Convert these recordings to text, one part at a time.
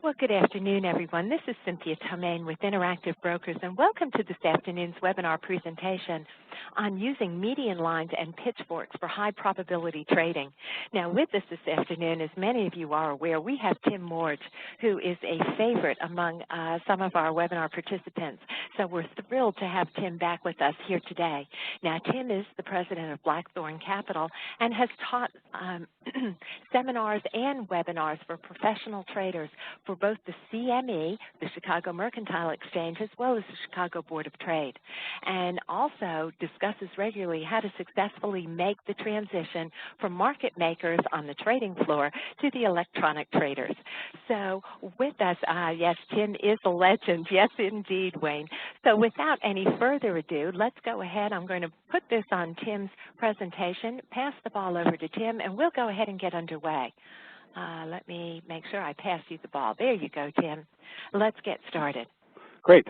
Well, good afternoon, everyone. This is Cynthia Tomaine with Interactive Brokers, and welcome to this afternoon's webinar presentation on using median lines and pitchforks for high probability trading. Now, with us this afternoon, as many of you are aware, we have Tim Morge, who is a favorite among some of our webinar participants. So we're thrilled to have Tim back with us here today. Now, Tim is the president of Blackthorn Capital and has taught seminars and webinars for professional traders for both the CME, the Chicago Mercantile Exchange, as well as the Chicago Board of Trade, and also discusses regularly how to successfully make the transition from market makers on the trading floor to the electronic traders. So with us, yes, Tim is a legend. Yes, indeed, Wayne. So without any further ado, let's go ahead. I'm going to put this on Tim's presentation, pass the ball over to Tim, and we'll go ahead and get underway. Let me make sure I pass you the ball. There you go, Tim. Let's get started. Great.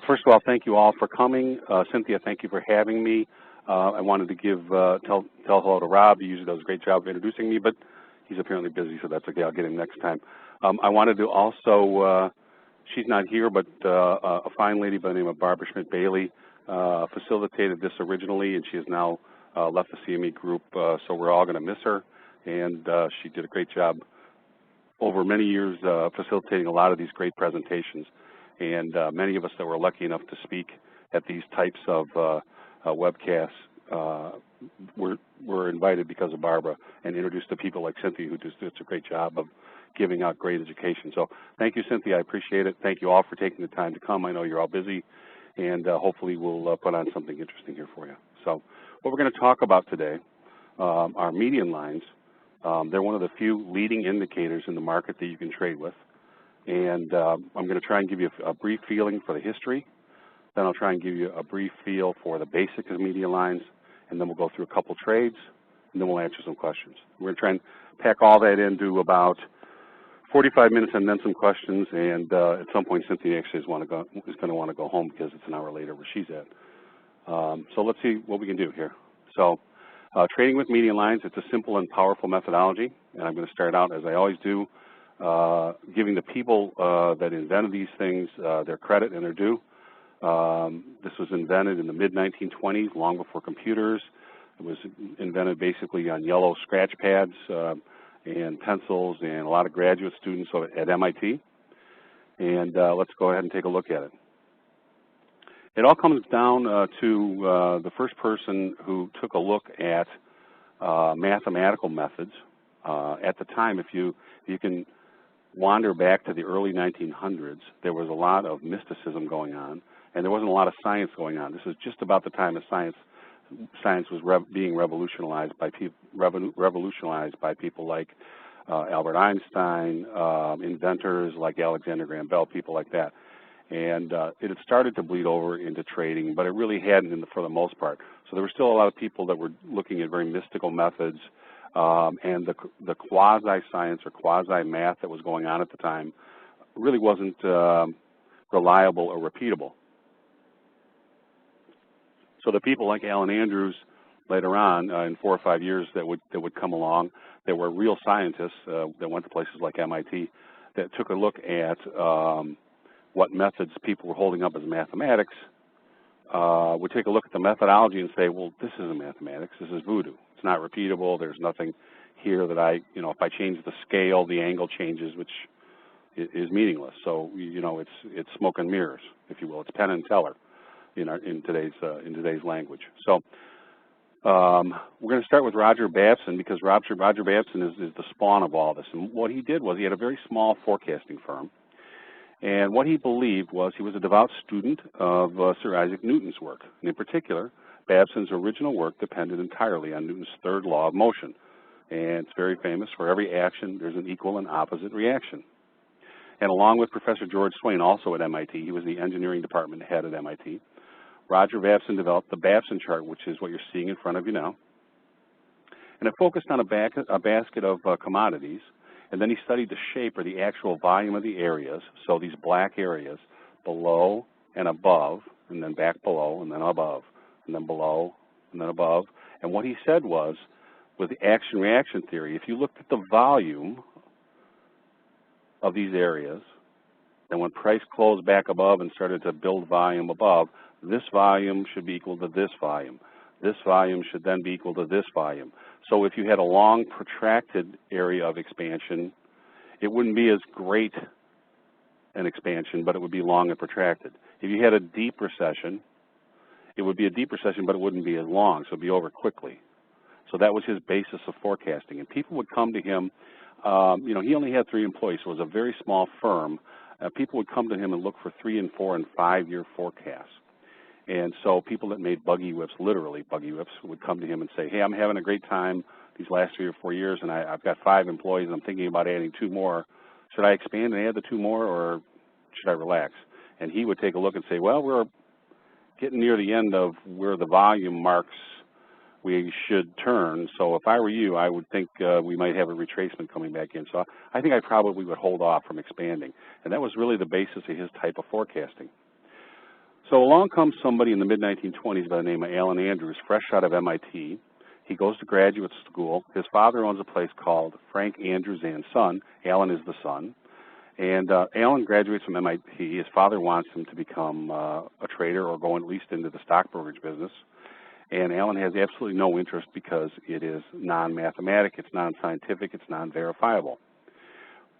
First of all, thank you all for coming. Cynthia, thank you for having me. I wanted to tell hello to Rob. He usually does a great job of introducing me, but he's apparently busy, so that's okay. I'll get him next time. I wanted to also, she's not here, but a fine lady by the name of Barbara Schmidt-Bailey facilitated this originally, and she has now left the CME group, so we're all going to miss her. And she did a great job over many years facilitating a lot of these great presentations. And many of us that were lucky enough to speak at these types of webcasts were invited because of Barbara and introduced to people like Cynthia, who just does a great job of giving out great education. So thank you, Cynthia. I appreciate it. Thank you all for taking the time to come. I know you're all busy, and hopefully we'll put on something interesting here for you. So what we're going to talk about today are median lines. They're one of the few leading indicators in the market that you can trade with. And I'm going to try and give you a brief feeling for the history. Then I'll try and give you a brief feel for the basics of median lines. And then we'll go through a couple trades, and then we'll answer some questions. We're going to try and pack all that into about 45 minutes and then some questions. And at some point, Cynthia actually is going to want to go home because it's an hour later where she's at. So let's see what we can do here. So trading with median lines, it's a simple and powerful methodology, and I'm going to start out, as I always do, giving the people that invented these things their credit and their due. This was invented in the mid-1920s, long before computers. It was invented basically on yellow scratch pads and pencils and a lot of graduate students at MIT. And let's go ahead and take a look at it. It all comes down to the first person who took a look at mathematical methods. At the time, if you can wander back to the early 1900s, there was a lot of mysticism going on, and there wasn't a lot of science going on. This is just about the time that science was being revolutionized by people like Albert Einstein, inventors like Alexander Graham Bell, people like that. And it had started to bleed over into trading, but it really hadn't for the most part. So there were still a lot of people that were looking at very mystical methods, and the quasi-science or quasi-math that was going on at the time really wasn't reliable or repeatable. So the people like Alan Andrews later on, in 4 or 5 years that would come along, there were real scientists that went to places like MIT that took a look at what methods people were holding up as mathematics, would take a look at the methodology and say, well, this isn't mathematics, this is voodoo. It's not repeatable, there's nothing here that if I change the scale, the angle changes, which is meaningless. So, it's smoke and mirrors, if you will. It's Penn and Teller in today's language. So we're going to start with Roger Babson, because Roger Babson is the spawn of all this. And what he did was he had a very small forecasting firm. And what he believed was he was a devout student of Sir Isaac Newton's work. And in particular, Babson's original work depended entirely on Newton's third law of motion. And it's very famous: for every action, there's an equal and opposite reaction. And along with Professor George Swain, also at MIT, he was the engineering department head at MIT, Roger Babson developed the Babson chart, which is what you're seeing in front of you now. And it focused on a basket of commodities. And then he studied the shape or the actual volume of the areas, so these black areas below and above, and then back below, and then above, and then below, and then above. And what he said was, with the action-reaction theory, if you looked at the volume of these areas. And when price closed back above and started to build volume above, this volume should be equal to this volume. This volume should then be equal to this volume. So if you had a long, protracted area of expansion, it wouldn't be as great an expansion, but it would be long and protracted. If you had a deep recession, it would be a deep recession, but it wouldn't be as long, so it would be over quickly. So that was his basis of forecasting. And people would come to him. You know, he only had 3 employees, so it was a very small firm. People would come to him and look for 3 and 4 and 5 year forecasts. And so people that made buggy whips, literally buggy whips, would come to him and say, hey, I'm having a great time these last 3 or 4 years, and I've got 5 employees, and I'm thinking about adding 2 more. Should I expand and add the 2 more, or should I relax? And he would take a look and say, well, we're getting near the end of where the volume marks we should turn. So if I were you, I would think we might have a retracement coming back in. So I think I probably would hold off from expanding. And that was really the basis of his type of forecasting. So along comes somebody in the mid-1920s by the name of Alan Andrews, fresh out of MIT. He goes to graduate school. His father owns a place called Frank Andrews and Son. Alan is the son. And Alan graduates from MIT. His father wants him to become a trader or go at least into the stock brokerage business. And Alan has absolutely no interest because it is non-mathematic, it's non-scientific, it's non-verifiable.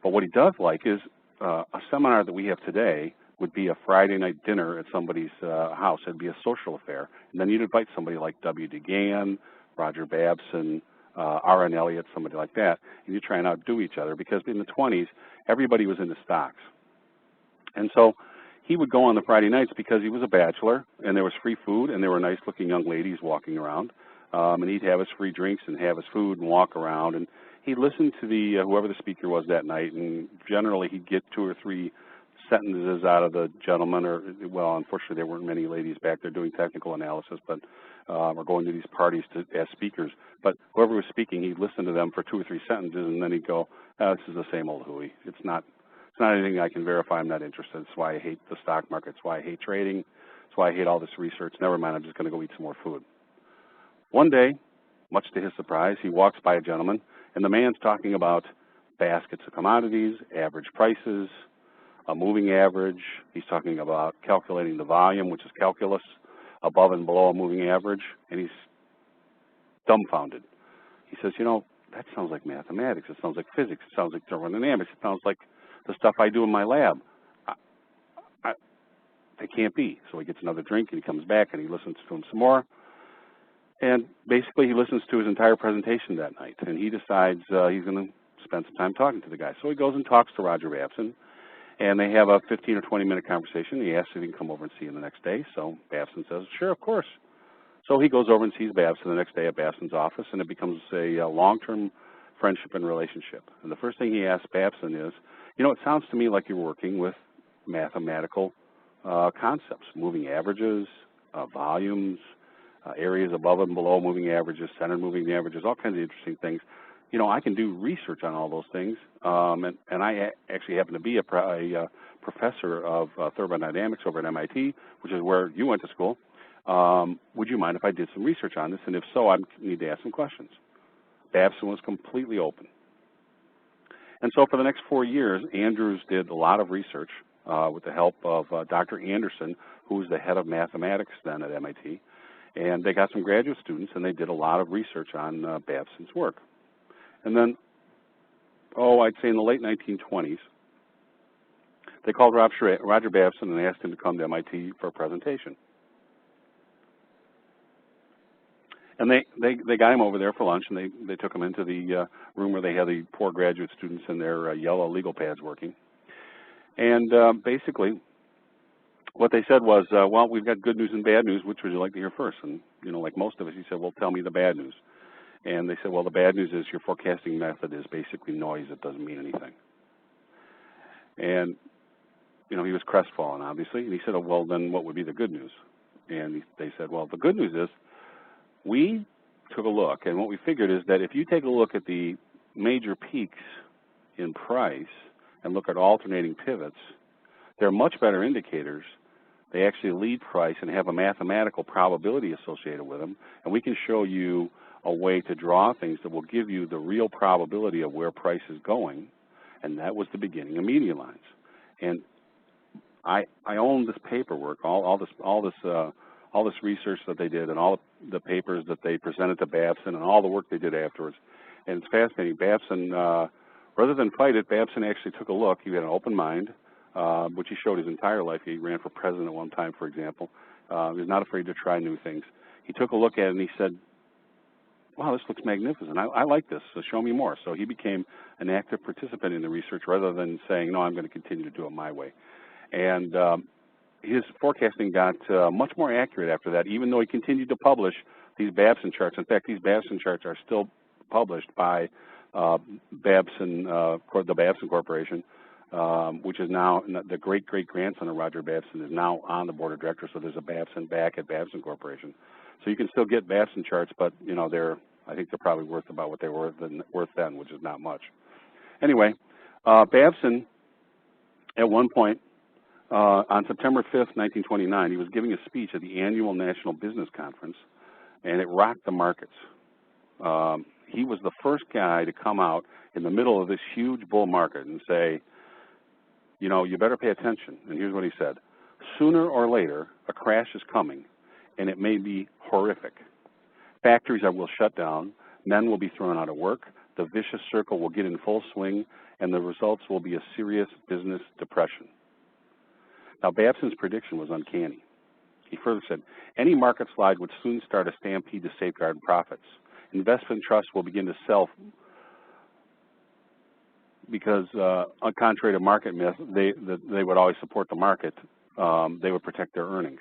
But what he does like is a seminar that we have today would be a Friday night dinner at somebody's house. It'd be a social affair. And then you'd invite somebody like W. DeGan, Roger Babson, R.N. Elliott, somebody like that, and you try and outdo each other because in the 20s, everybody was into stocks. And so he would go on the Friday nights because he was a bachelor, and there was free food, and there were nice-looking young ladies walking around, and he'd have his free drinks and have his food and walk around, and he'd listen to the whoever the speaker was that night, and generally he'd get 2 or 3 sentences out of the gentleman, or, well, unfortunately there weren't many ladies back there doing technical analysis, but or going to these parties as speakers. But whoever was speaking, he'd listen to them for 2 or 3 sentences, and then he'd go, oh, this is the same old hooey. It's not anything I can verify. I'm not interested. That's why I hate the stock market. That's why I hate trading. That's why I hate all this research. Never mind, I'm just going to go eat some more food. One day, much to his surprise, he walks by a gentleman, and the man's talking about baskets of commodities, average prices, a moving average. He's talking about calculating the volume, which is calculus, above and below a moving average, and he's dumbfounded. He says, you know, that sounds like mathematics. It sounds like physics. It sounds like thermodynamics. It sounds like the stuff I do in my lab. It can't be. So he gets another drink, and he comes back, and he listens to him some more. And basically, he listens to his entire presentation that night, and he decides he's going to spend some time talking to the guy. So he goes and talks to Roger Babson, and they have a 15 or 20-minute conversation. He asks if he can come over and see him the next day. So Babson says, sure, of course. So he goes over and sees Babson the next day at Babson's office, and it becomes a long-term friendship and relationship. And the first thing he asks Babson is, you know, it sounds to me like you're working with mathematical concepts, moving averages, volumes, areas above and below moving averages, center moving averages, all kinds of interesting things. You know, I can do research on all those things, and I actually happen to be a professor of thermodynamics over at MIT, which is where you went to school. Would you mind if I did some research on this? And if so, I need to ask some questions. Babson was completely open. And so for the next 4 years, Andrews did a lot of research with the help of Dr. Anderson, who was the head of mathematics then at MIT. And they got some graduate students, and they did a lot of research on Babson's work. And then, I'd say in the late 1920s, they called Roger Babson and asked him to come to MIT for a presentation. And they got him over there for lunch, and they took him into the room where they had the poor graduate students in their yellow legal pads working. And basically, what they said was, well, we've got good news and bad news. Which would you like to hear first? And, you know, like most of us, he said, well, tell me the bad news. And they said, well, the bad news is your forecasting method is basically noise. It doesn't mean anything. And, you know, he was crestfallen, obviously. And he said, oh, well, then what would be the good news? And they said, well, the good news is we took a look, and what we figured is that if you take a look at the major peaks in price and look at alternating pivots, they're much better indicators. They actually lead price and have a mathematical probability associated with them, and we can show you a way to draw things that will give you the real probability of where price is going, and that was the beginning of media lines. And I own this paperwork, all this research that they did, and all the papers that they presented to Babson, and all the work they did afterwards. And it's fascinating. Babson, rather than fight it, Babson actually took a look. He had an open mind, which he showed his entire life. He ran for president at one time, for example. He was not afraid to try new things. He took a look at it and he said, wow, this looks magnificent. I like this, so show me more. So he became an active participant in the research rather than saying, no, I'm going to continue to do it my way. And his forecasting got much more accurate after that, even though he continued to publish these Babson charts. In fact, these Babson charts are still published by Babson, the Babson Corporation, which is now the great-great-grandson of Roger Babson is now on the board of directors, so there's a Babson back at Babson Corporation. So you can still get Babson charts, but I think they're probably worth about what they were worth then, which is not much. Anyway, Babson, at one point, on September 5th, 1929, he was giving a speech at the annual National Business Conference, and it rocked the markets. He was the first guy to come out in the middle of this huge bull market and say, you better pay attention. And here's what he said. Sooner or later, a crash is coming, and it may be horrific. Factories will shut down, men will be thrown out of work, the vicious circle will get in full swing, and the results will be a serious business depression. Now, Babson's prediction was uncanny. He further said, any market slide would soon start a stampede to safeguard profits. Investment trusts will begin to sell because, contrary to market myth, they would always support the market. They would protect their earnings.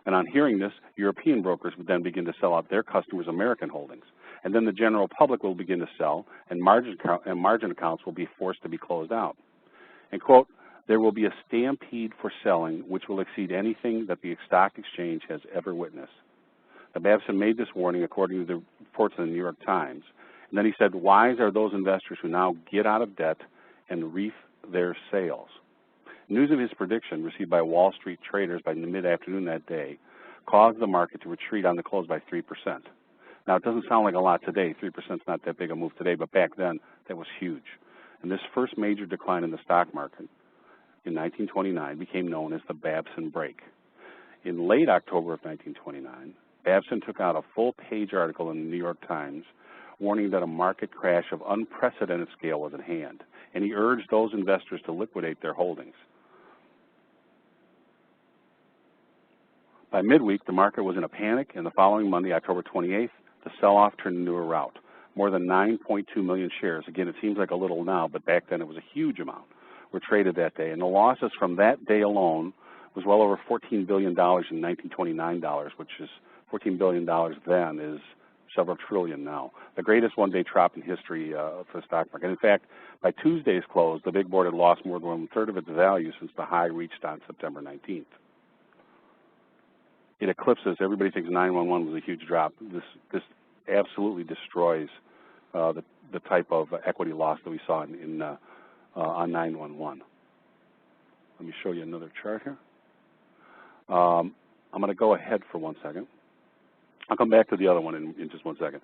And on hearing this, European brokers would then begin to sell out their customers' American holdings. And then the general public will begin to sell, and margin accounts will be forced to be closed out. And, quote, there will be a stampede for selling which will exceed anything that the stock exchange has ever witnessed. Now, Babson made this warning according to the reports in the New York Times. And then he said, wise are those investors who now get out of debt and reap their sales. News of his prediction received by Wall Street traders by mid-afternoon that day caused the market to retreat on the close by 3%. Now, it doesn't sound like a lot today. 3% is not that big a move today, but back then, that was huge. And this first major decline in the stock market in 1929 became known as the Babson break. In late October of 1929, Babson took out a full-page article in the New York Times warning that a market crash of unprecedented scale was at hand, and he urged those investors to liquidate their holdings. By midweek, the market was in a panic, and the following Monday, October 28th, the sell-off turned into a rout. More than 9.2 million shares. Again, it seems like a little now, but back then it was a huge amount, were traded that day. And the losses from that day alone was well over $14 billion in 1929 dollars, which is $14 billion then is several trillion now. The greatest one-day drop in history for the stock market. In fact, by Tuesday's close, the big board had lost more than one-third of its value since the high reached on September 19th. It eclipses, everybody thinks 9/11 was a huge drop. This absolutely destroys the type of equity loss that we saw on 9/11. Let me show you another chart here. I'm going to go ahead for 1 second. I'll come back to the other one in just 1 second.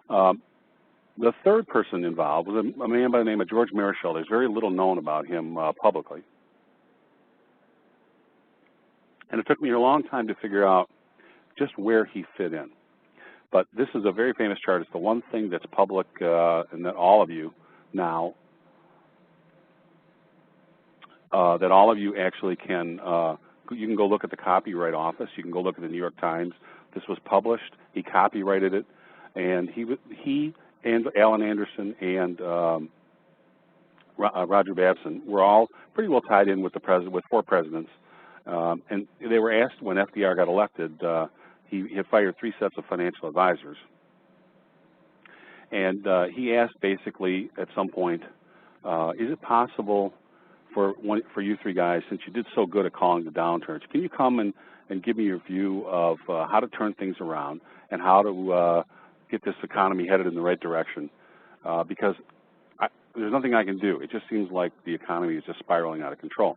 The third person involved was a man by the name of George Marischal. There's very little known about him publicly. And it took me a long time to figure out just where he fit in. But this is a very famous chart. It's the one thing that's public and that all of you now, that all of you actually can, you can go look at the Copyright Office. You can go look at the New York Times. This was published. He copyrighted it. And he and Alan Anderson and Roger Babson were all pretty well tied in with the president, with 4 presidents. And they were asked when FDR got elected, he had fired 3 sets of financial advisors. And he asked basically at some point, is it possible for you 3 guys, since you did so good at calling the downturns, can you come and give me your view of how to turn things around and how to get this economy headed in the right direction? Because there's nothing I can do. It just seems like the economy is just spiraling out of control.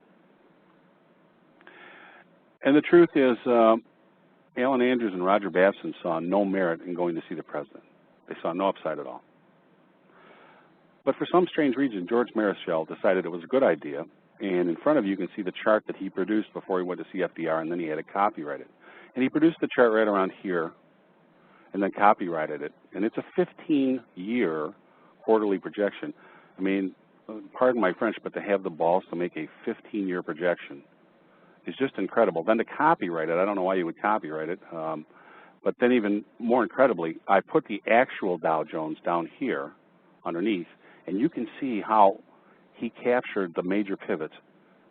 And the truth is, Alan Andrews and Roger Babson saw no merit in going to see the president. They saw no upside at all. But for some strange reason, George Marischal decided it was a good idea. And in front of you can see the chart that he produced before he went to see FDR, and then he had to copyright it. And he produced the chart right around here and then copyrighted it. And it's a 15-year quarterly projection. I mean, pardon my French, but to have the balls to make a 15-year projection is just incredible. Then to copyright it, I don't know why you would copyright it, but then even more incredibly, I put the actual Dow Jones down here underneath, and you can see how he captured the major pivots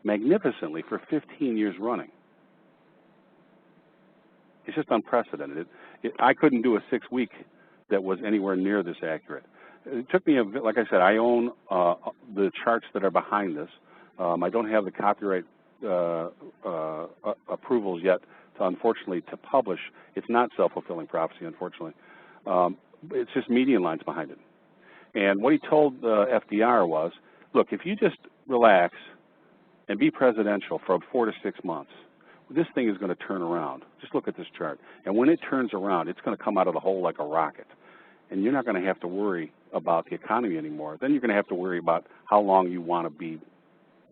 magnificently for 15 years running. It's just unprecedented. I couldn't do a 6-week that was anywhere near this accurate. It took me, like I said, I own the charts that are behind this. I don't have the copyright approvals yet, unfortunately, to publish. It's not self-fulfilling prophecy, unfortunately. It's just median lines behind it. And what he told FDR was, look, if you just relax and be presidential for 4 to 6 months, this thing is going to turn around. Just look at this chart. And when it turns around, it's going to come out of the hole like a rocket. And you're not going to have to worry about the economy anymore. Then you're going to have to worry about how long you want to be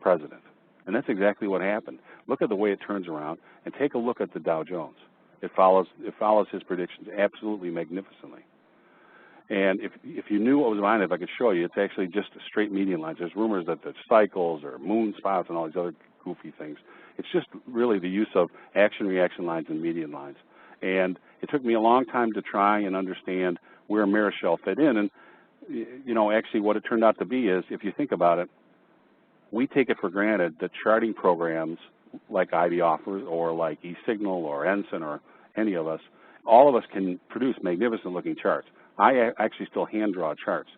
president. And that's exactly what happened. Look at the way it turns around, and take a look at the Dow Jones. It follows his predictions absolutely magnificently. And if you knew what was behind it, if I could show you, it's actually just straight median lines. There's rumors that there's cycles or moon spots and all these other goofy things. It's just really the use of action-reaction lines and median lines. And it took me a long time to try and understand where Marischal fit in. And, you know, actually what it turned out to be is, if you think about it, we take it for granted that charting programs like IB Offers or like eSignal or Ensign or any of us, all of us can produce magnificent-looking charts. I actually still hand-draw charts.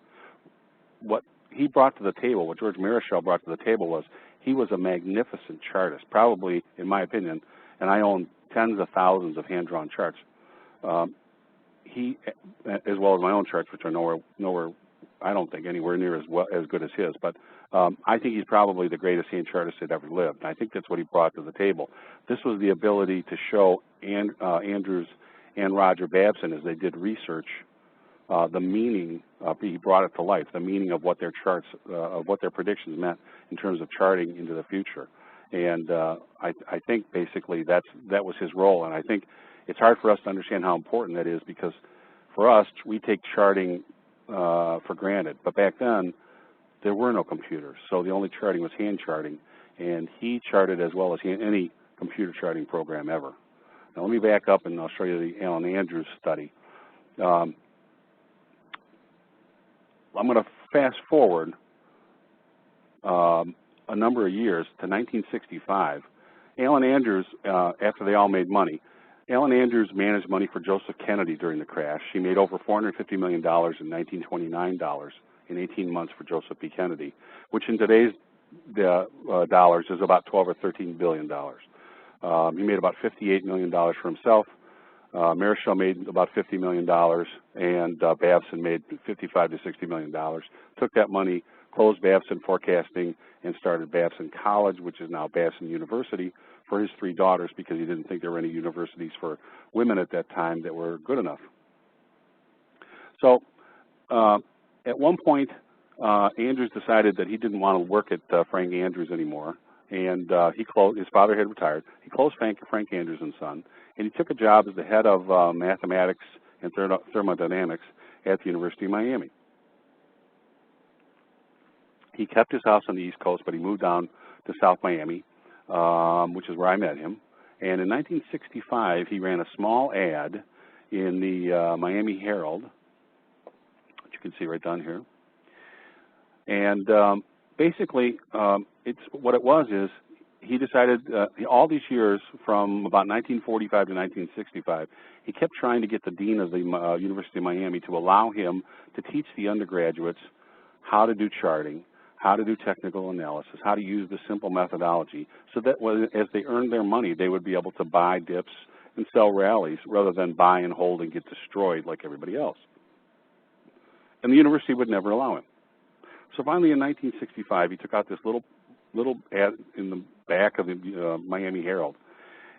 What he brought to the table, what George Marischal brought to the table was he was a magnificent chartist, probably, in my opinion, and I own tens of thousands of hand-drawn charts. He, as well as my own charts, which are nowhere, I don't think anywhere near as good as his, but I think he's probably the greatest hand chartist that ever lived. And I think that's what he brought to the table. This was the ability to show Andrews and Roger Babson, as they did research, the meaning, he brought it to life, the meaning of what their charts, of what their predictions meant in terms of charting into the future. And I think basically that was his role. And I think it's hard for us to understand how important that is, because for us, we take charting for granted. But back then, there were no computers, so the only charting was hand charting. And he charted as well as any computer charting program ever. Now let me back up and I'll show you the Alan Andrews study. I'm going to fast forward a number of years to 1965. Alan Andrews, after they all made money, Alan Andrews managed money for Joseph Kennedy during the crash. She made over $450 million in 1929 in 18 months for Joseph P. Kennedy, which in today's dollars is about 12 or 13 billion dollars. He made about $58 million for himself. Marischal made about $50 million, and Babson made $55 to $60 million. Took that money, closed Babson Forecasting, and started Babson College, which is now Babson University, for his 3 daughters, because he didn't think there were any universities for women at that time that were good enough. So at one point, Andrews decided that he didn't want to work at Frank Andrews anymore, and his father had retired. He closed Frank Andrews and Son, and he took a job as the head of mathematics and thermodynamics at the University of Miami. He kept his house on the East Coast, but he moved down to South Miami, which is where I met him. And in 1965, he ran a small ad in the Miami Herald, which you can see right down here. And basically, what it was is he decided all these years from about 1945 to 1965, he kept trying to get the dean of the University of Miami to allow him to teach the undergraduates how to do charting, how to do technical analysis, how to use the simple methodology, so that as they earned their money, they would be able to buy dips and sell rallies rather than buy and hold and get destroyed like everybody else. And the university would never allow him. So finally in 1965, he took out this little ad in the back of the Miami Herald.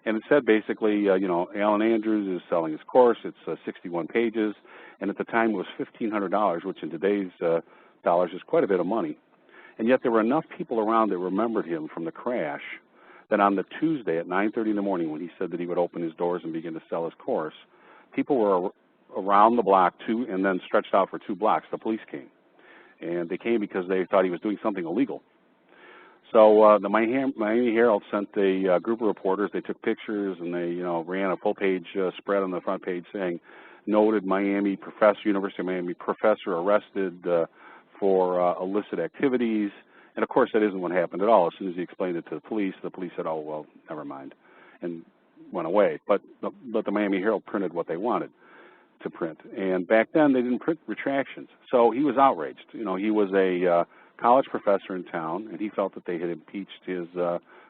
And it said basically, you know, Alan Andrews is selling his course. It's 61 pages. And at the time it was $1,500, which in today's is quite a bit of money. And yet there were enough people around that remembered him from the crash that on the Tuesday at 9:30 in the morning, when he said that he would open his doors and begin to sell his course, people were around the block and then stretched out for 2 blocks. The police came. And they came because they thought he was doing something illegal. So the Miami Herald sent a group of reporters. They took pictures and they, ran a full-page spread on the front page saying, "Noted University of Miami professor arrested for illicit activities." And of course, that isn't what happened at all. As soon as he explained it to the police said, "Oh, well, never mind," and went away. But the Miami Herald printed what they wanted to print. And back then, they didn't print retractions. So he was outraged. He was a college professor in town, and he felt that they had impeached his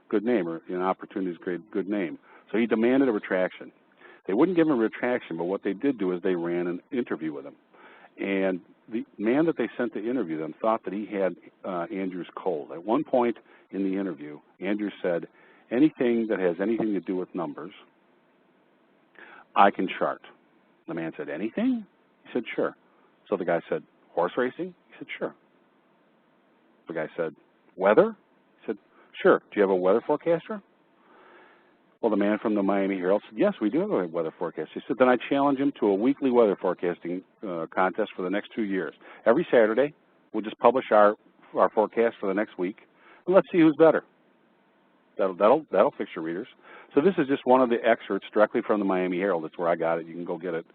good name, or an opportunity's good name. So he demanded a retraction. They wouldn't give him a retraction, but what they did do is they ran an interview with him. And the man that they sent to interview them thought that he had Andrews cold. At one point in the interview, Andrews said, "Anything that has anything to do with numbers, I can chart." The man said, "Anything?" He said, "Sure." So the guy said, "Horse racing?" He said, "Sure." The guy said, "Weather?" He said, "Sure." "Do you have a weather forecaster?" Well, the man from the Miami Herald said, "Yes, we do have a weather forecast." He said, "Then I challenge him to a weekly weather forecasting contest for the next 2 years. Every Saturday, we'll just publish our forecast for the next week, and let's see who's better." That'll fix your readers. So this is just one of the excerpts directly from the Miami Herald. That's where I got it. You can go get it.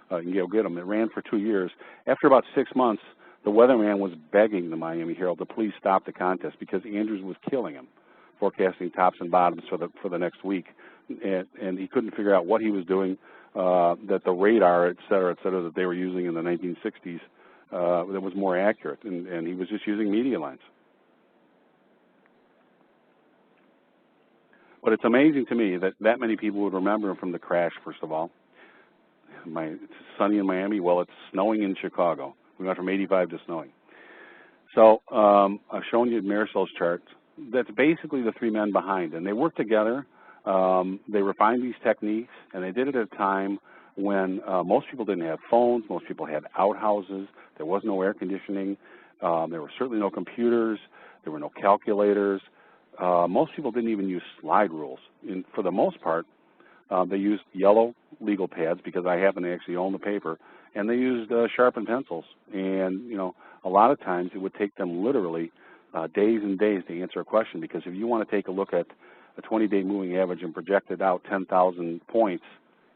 You can go get them. It ran for 2 years. After about 6 months, the weatherman was begging the Miami Herald to please stop the contest because Andrews was killing him, forecasting tops and bottoms for the next week, and he couldn't figure out what he was doing. That the radar, et cetera, that they were using in the 1960s that was more accurate, and he was just using median lines. But it's amazing to me that many people would remember him from the crash, first of all. It's sunny in Miami. Well, it's snowing in Chicago. We went from 85 to snowing. So I've shown you Marisol's chart. That's basically the 3 men behind, and they worked together. They refined these techniques, and they did it at a time when most people didn't have phones. Most people had outhouses. There was no air conditioning. There were certainly no computers. There were no calculators. Most people didn't even use slide rules. For the most part, they used yellow legal pads because I happen to actually own the paper, and they used sharpened pencils. And, a lot of times it would take them literally days and days to answer a question, because if you want to take a look at a 20-day moving average and project it out 10,000 points,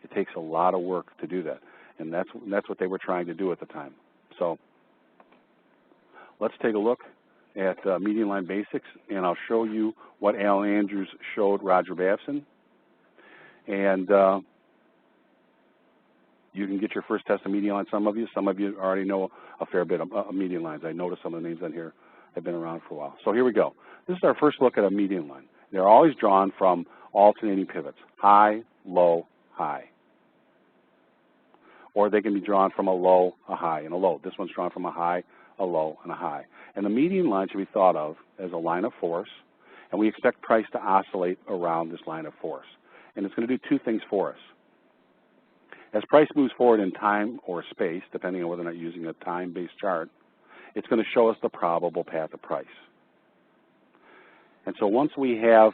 it takes a lot of work to do that. And that's what they were trying to do at the time. So let's take a look at median line basics, and I'll show you what Alan Andrews showed Roger Babson. And you can get your first test of median lines. Some of you already know a fair bit of median lines. I noticed some of the names on here have been around for a while. So here we go. This is our first look at a median line. They're always drawn from alternating pivots, high, low, high. Or they can be drawn from a low, a high, and a low. This one's drawn from a high, a low, and a high. And the median line should be thought of as a line of force, and we expect price to oscillate around this line of force. And it's going to do 2 things for us. As price moves forward in time or space, depending on whether or not you're using a time-based chart, it's going to show us the probable path of price. And so once we have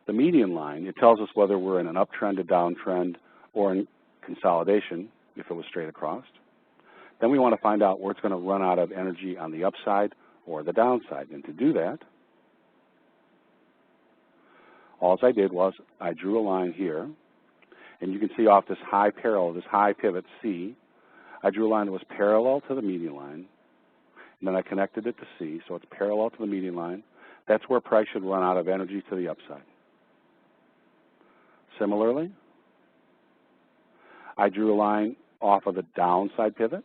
the median line, it tells us whether we're in an uptrend, a downtrend, or in consolidation, if it was straight across. Then we want to find out where it's going to run out of energy on the upside or the downside. And to do that, all I did was I drew a line here, and you can see off this high parallel, this high pivot C, I drew a line that was parallel to the median line, and then I connected it to C, so it's parallel to the median line. That's where price should run out of energy to the upside. Similarly, I drew a line off of the downside pivot,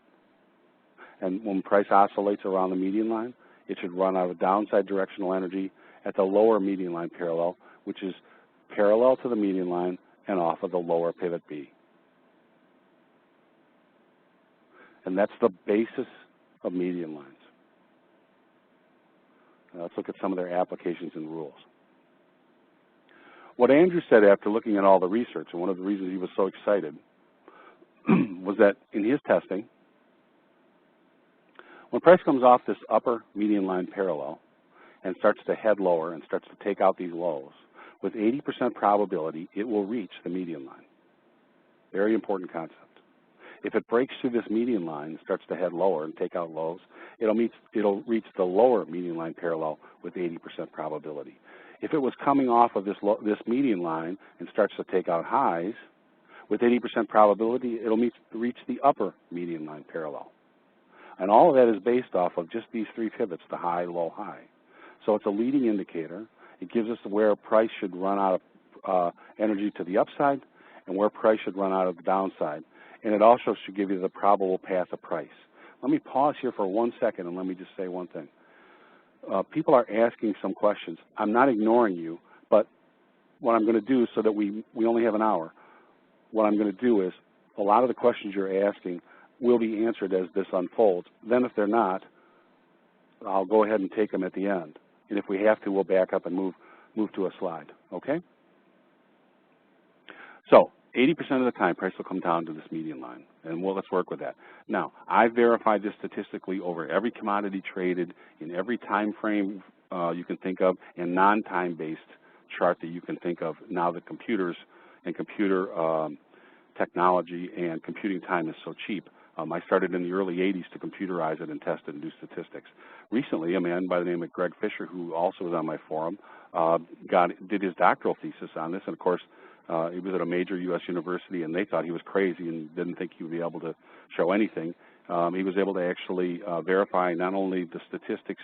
and when price oscillates around the median line, it should run out of downside directional energy at the lower median line parallel, which is parallel to the median line and off of the lower pivot B. And that's the basis of median lines. Now let's look at some of their applications and rules. What Andrew said after looking at all the research, and one of the reasons he was so excited, was that in his testing, When price comes off this upper median line parallel and starts to head lower and starts to take out these lows, with 80% probability, it will reach the median line. Very important concept. If it breaks through this median line and starts to head lower and take out lows, it'll reach the lower median line parallel with 80% probability. If it was coming off of this median line and starts to take out highs, with 80% probability, it'll reach the upper median line parallel. And all of that is based off of just these three pivots, the high, low, high. So it's a leading indicator. It gives us where price should run out of energy to the upside and where price should run out of the downside. And it also should give you the probable path of price. Let me pause here for 1 second and let me just say one thing. People are asking some questions. I'm not ignoring you, but what I'm going to do so that we only have an hour, what I'm going to do is a lot of the questions you're asking will be answered as this unfolds. Then if they're not, I'll go ahead and take them at the end. And if we have to, we'll back up and move to a slide, okay? So 80% of the time, price will come down to this median line, and let's work with that. Now, I've verified this statistically over every commodity traded in every time frame you can think of and non-time-based chart that you can think of now that computers and computer technology and computing time is so cheap. I started in the early 80s to computerize it and test it and do statistics. Recently, a man by the name of Greg Fisher, who also was on my forum, did his doctoral thesis on this, and of course, he was at a major U.S. university, and they thought he was crazy and didn't think he would be able to show anything. He was able to actually verify not only the statistics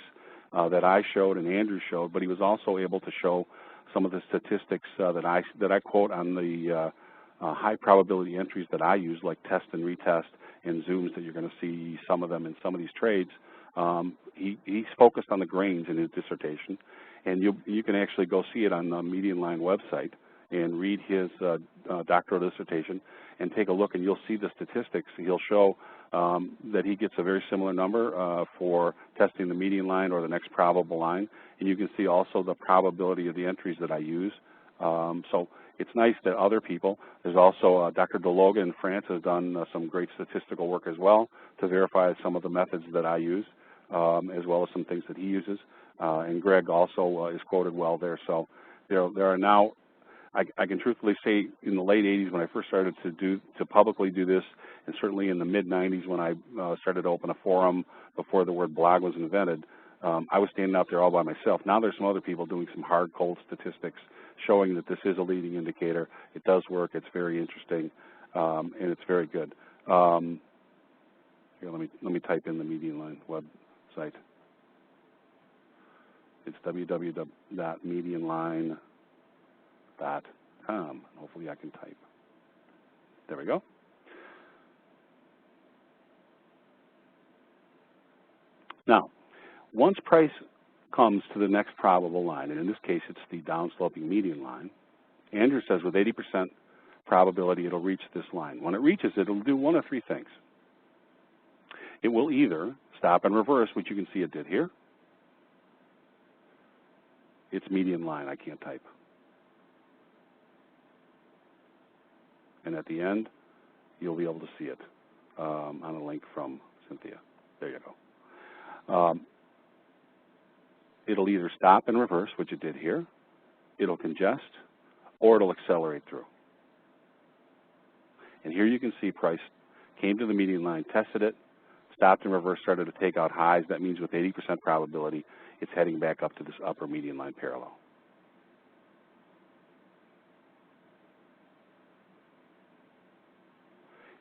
that I showed and Andrew showed, but he was also able to show some of the statistics that I quote on the high probability entries that I use, like test and retest and zooms that you're going to see some of them in some of these trades. He's focused on the grains in his dissertation, and you can actually go see it on the Median Line website and read his doctoral dissertation and take a look, and you'll see the statistics. He'll show that he gets a very similar number for testing the median line or the next probable line, and you can see also the probability of the entries that I use. So it's nice that other people, there's also Dr. Deloga in France has done some great statistical work as well to verify some of the methods that I use, as well as some things that he uses. And Greg also is quoted well there. So there are now, I can truthfully say, in the late 80s when I first started to publicly do this, and certainly in the mid-90s when I started to open a forum before the word blog was invented, I was standing out there all by myself. Now there's some other people doing some hard, cold statistics showing that this is a leading indicator. It does work. It's very interesting, and it's very good. Here, let me type in the Median Line website. It's www.medianline.com. Hopefully I can type. There we go. Now, once price comes to the next probable line, and in this case it's the downsloping median line, Andrew says with 80% probability it'll reach this line. When it reaches it, it'll do one of three things. It will either stop and reverse, which you can see it did here. It's median line, I can't type. And at the end, you'll be able to see it on a link from Cynthia. There you go. It'll either stop and reverse, which it did here, it'll congest, or it'll accelerate through. And here you can see price came to the median line, tested it, stopped and reversed, started to take out highs. That means with 80% probability, it's heading back up to this upper median line parallel.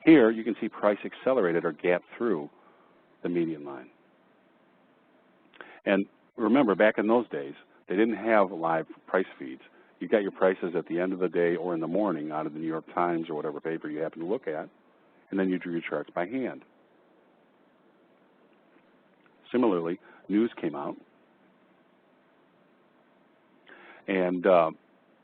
Here you can see price accelerated or gapped through the median line. And remember, back in those days, they didn't have live price feeds. You got your prices at the end of the day or in the morning out of the New York Times or whatever paper you happen to look at, and then you drew your charts by hand. Similarly, news came out, and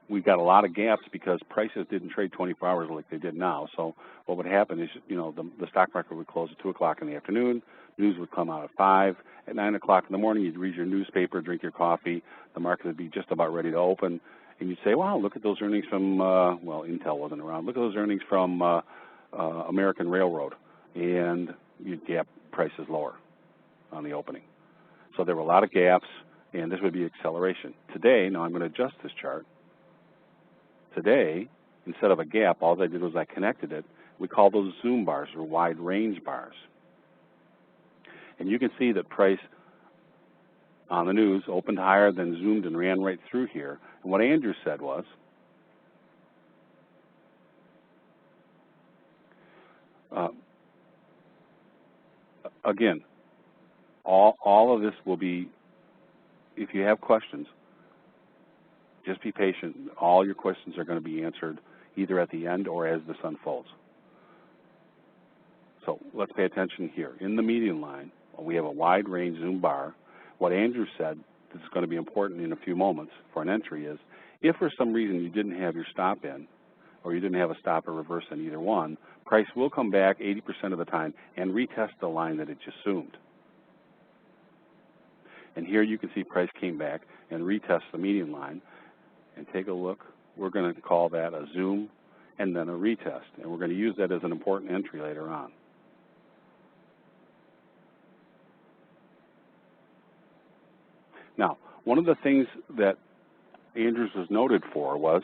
we got a lot of gaps because prices didn't trade 24 hours like they did now. So what would happen is, you know, the stock market would close at 2 o'clock in the afternoon. News would come out at 5. At 9 o'clock in the morning, you'd read your newspaper, drink your coffee. The market would be just about ready to open. And you'd say, wow, look at those earnings from, well, Intel wasn't around. Look at those earnings from American Railroad. And you'd gap prices lower. on the opening. So there were a lot of gaps, and this would be acceleration. Today, now I'm going to adjust this chart. Today, instead of a gap, all I did was I connected it. We call those zoom bars or wide range bars. And you can see that price on the news opened higher, then zoomed and ran right through here. And what Andrew said was, again, all of this will be, if you have questions, just be patient. All your questions are going to be answered either at the end or as this unfolds. So let's pay attention here. In the median line, we have a wide range zoom bar. What Andrew said, this is going to be important in a few moments for an entry, is if for some reason you didn't have your stop in, or you didn't have a stop or reverse in either one, price will come back 80% of the time and retest the line that it just zoomed. And here you can see price came back and retest the median line. And take a look. We're going to call that a zoom and then a retest. And we're going to use that as an important entry later on. Now, one of the things that Andrews was noted for was,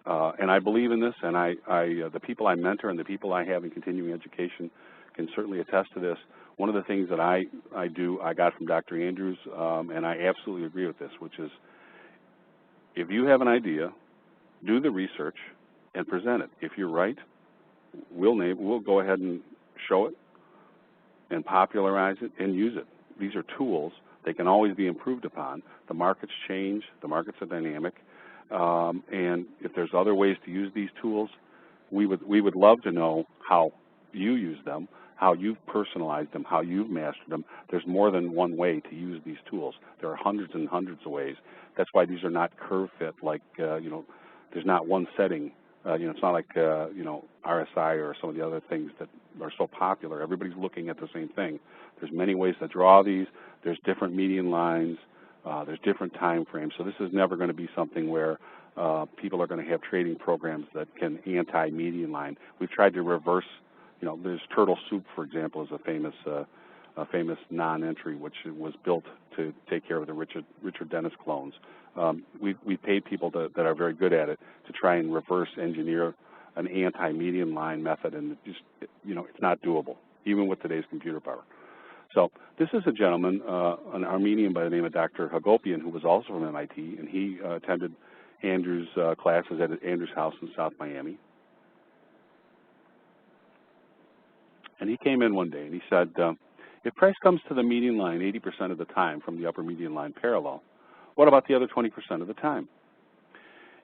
and I believe in this, and the people I mentor and the people I have in continuing education can certainly attest to this. One of the things that I do, I got from Dr. Andrews, and I absolutely agree with this, which is, if you have an idea, do the research and present it. If you're right, we'll go ahead and show it and popularize it and use it. These are tools. They can always be improved upon. The markets change. The markets are dynamic. And if there's other ways to use these tools, we would love to know how you use them, how you've personalized them, how you've mastered them. There's more than one way to use these tools. There are hundreds and hundreds of ways. That's why these are not curve fit, like, there's not one setting. It's not like, RSI or some of the other things that are so popular. Everybody's looking at the same thing. There's many ways to draw these. There's different median lines. There's different time frames. So this is never going to be something where people are going to have trading programs that can anti-median line. We've tried to reverse. There's Turtle Soup, for example, is a famous non-entry which was built to take care of the Richard Dennis clones. We paid people that are very good at it to try and reverse engineer an anti-median line method, and it's not doable, even with today's computer power. So this is a gentleman, an Armenian by the name of Dr. Hagopian, who was also from MIT, and he attended Andrew's classes at Andrew's house in South Miami. And he came in one day and he said, if price comes to the median line 80% of the time from the upper median line parallel, what about the other 20% of the time?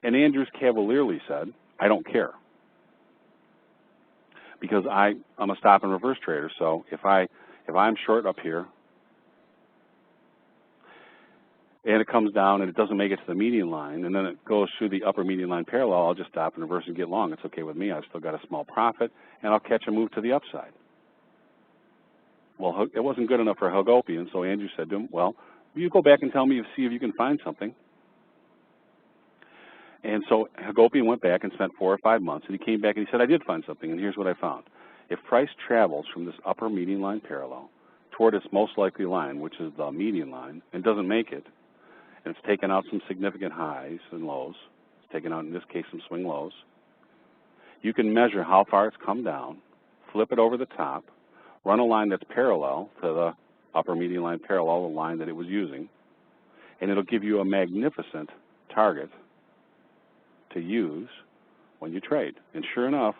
And Andrews cavalierly said, I don't care. Because I'm a stop and reverse trader, so if I'm short up here and it comes down and it doesn't make it to the median line and then it goes through the upper median line parallel, I'll just stop and reverse and get long. It's okay with me. I've still got a small profit and I'll catch a move to the upside. Well, it wasn't good enough for Hagopian, so Andrew said to him, well, you go back and tell me, see if you can find something. And so Hagopian went back and spent 4 or 5 months, and he came back and he said, I did find something, and here's what I found. If price travels from this upper median line parallel toward its most likely line, which is the median line, and doesn't make it, and it's taken out some significant highs and lows, it's taken out, in this case, some swing lows, you can measure how far it's come down, flip it over the top, run a line that's parallel to the upper median line parallel, the line that it was using, and it'll give you a magnificent target to use when you trade. And sure enough,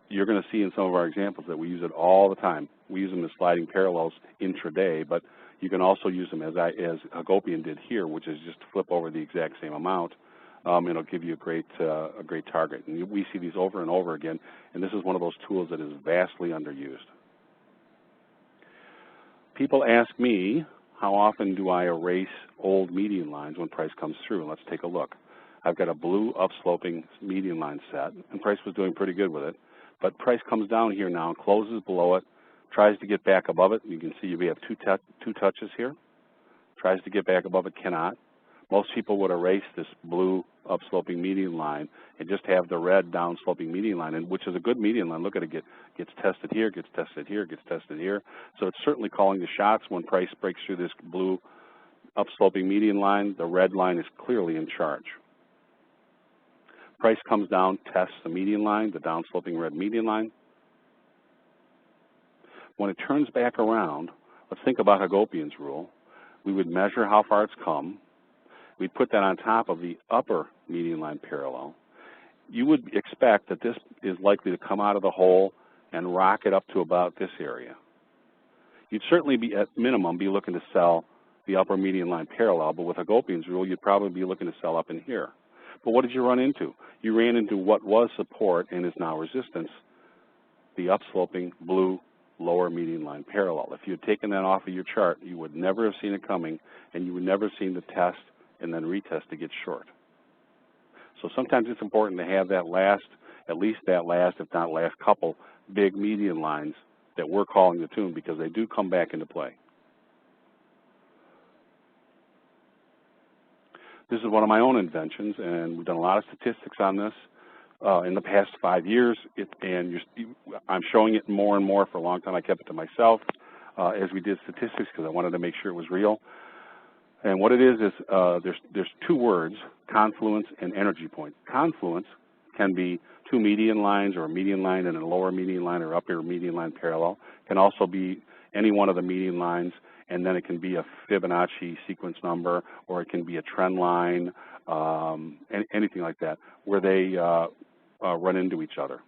you're going to see in some of our examples that we use it all the time. We use them as sliding parallels intraday, but you can also use them as Hagopian did here, which is just to flip over the exact same amount. It'll give you a great target. And we see these over and over again, and this is one of those tools that is vastly underused. People ask me, how often do I erase old median lines when price comes through? And let's take a look. I've got a blue upsloping median line set, and price was doing pretty good with it. But price comes down here now and closes below it, tries to get back above it. You can see we have two touches here. Tries to get back above it, cannot. Most people would erase this blue upsloping median line and just have the red downsloping median line, and which is a good median line. Look at it, gets tested here, gets tested here, gets tested here. So it's certainly calling the shots when price breaks through this blue upsloping median line. The red line is clearly in charge. Price comes down, tests the median line, the downsloping red median line. When it turns back around, let's think about Hagopian's rule. We would measure how far it's come. We'd put that on top of the upper median line parallel. You would expect that this is likely to come out of the hole and rocket up to about this area. You'd certainly be, at minimum, be looking to sell the upper median line parallel, but with Hagopian's rule, you'd probably be looking to sell up in here. But what did you run into? You ran into what was support and is now resistance, the upsloping blue lower median line parallel. If you had taken that off of your chart, you would never have seen it coming, and you would never have seen the test and then retest to get short. So sometimes it's important to have that last, at least that last, if not last couple, big median lines that we're calling the tune, because they do come back into play. This is one of my own inventions, and we've done a lot of statistics on this in the past 5 years, I'm showing it more and more. For a long time I kept it to myself as we did statistics because I wanted to make sure it was real. And what it is there's two words, confluence and energy point. Confluence can be two median lines, or a median line and a lower median line, or upper median line parallel. It can also be any one of the median lines, and then it can be a Fibonacci sequence number, or it can be a trend line, anything like that, where they run into each other.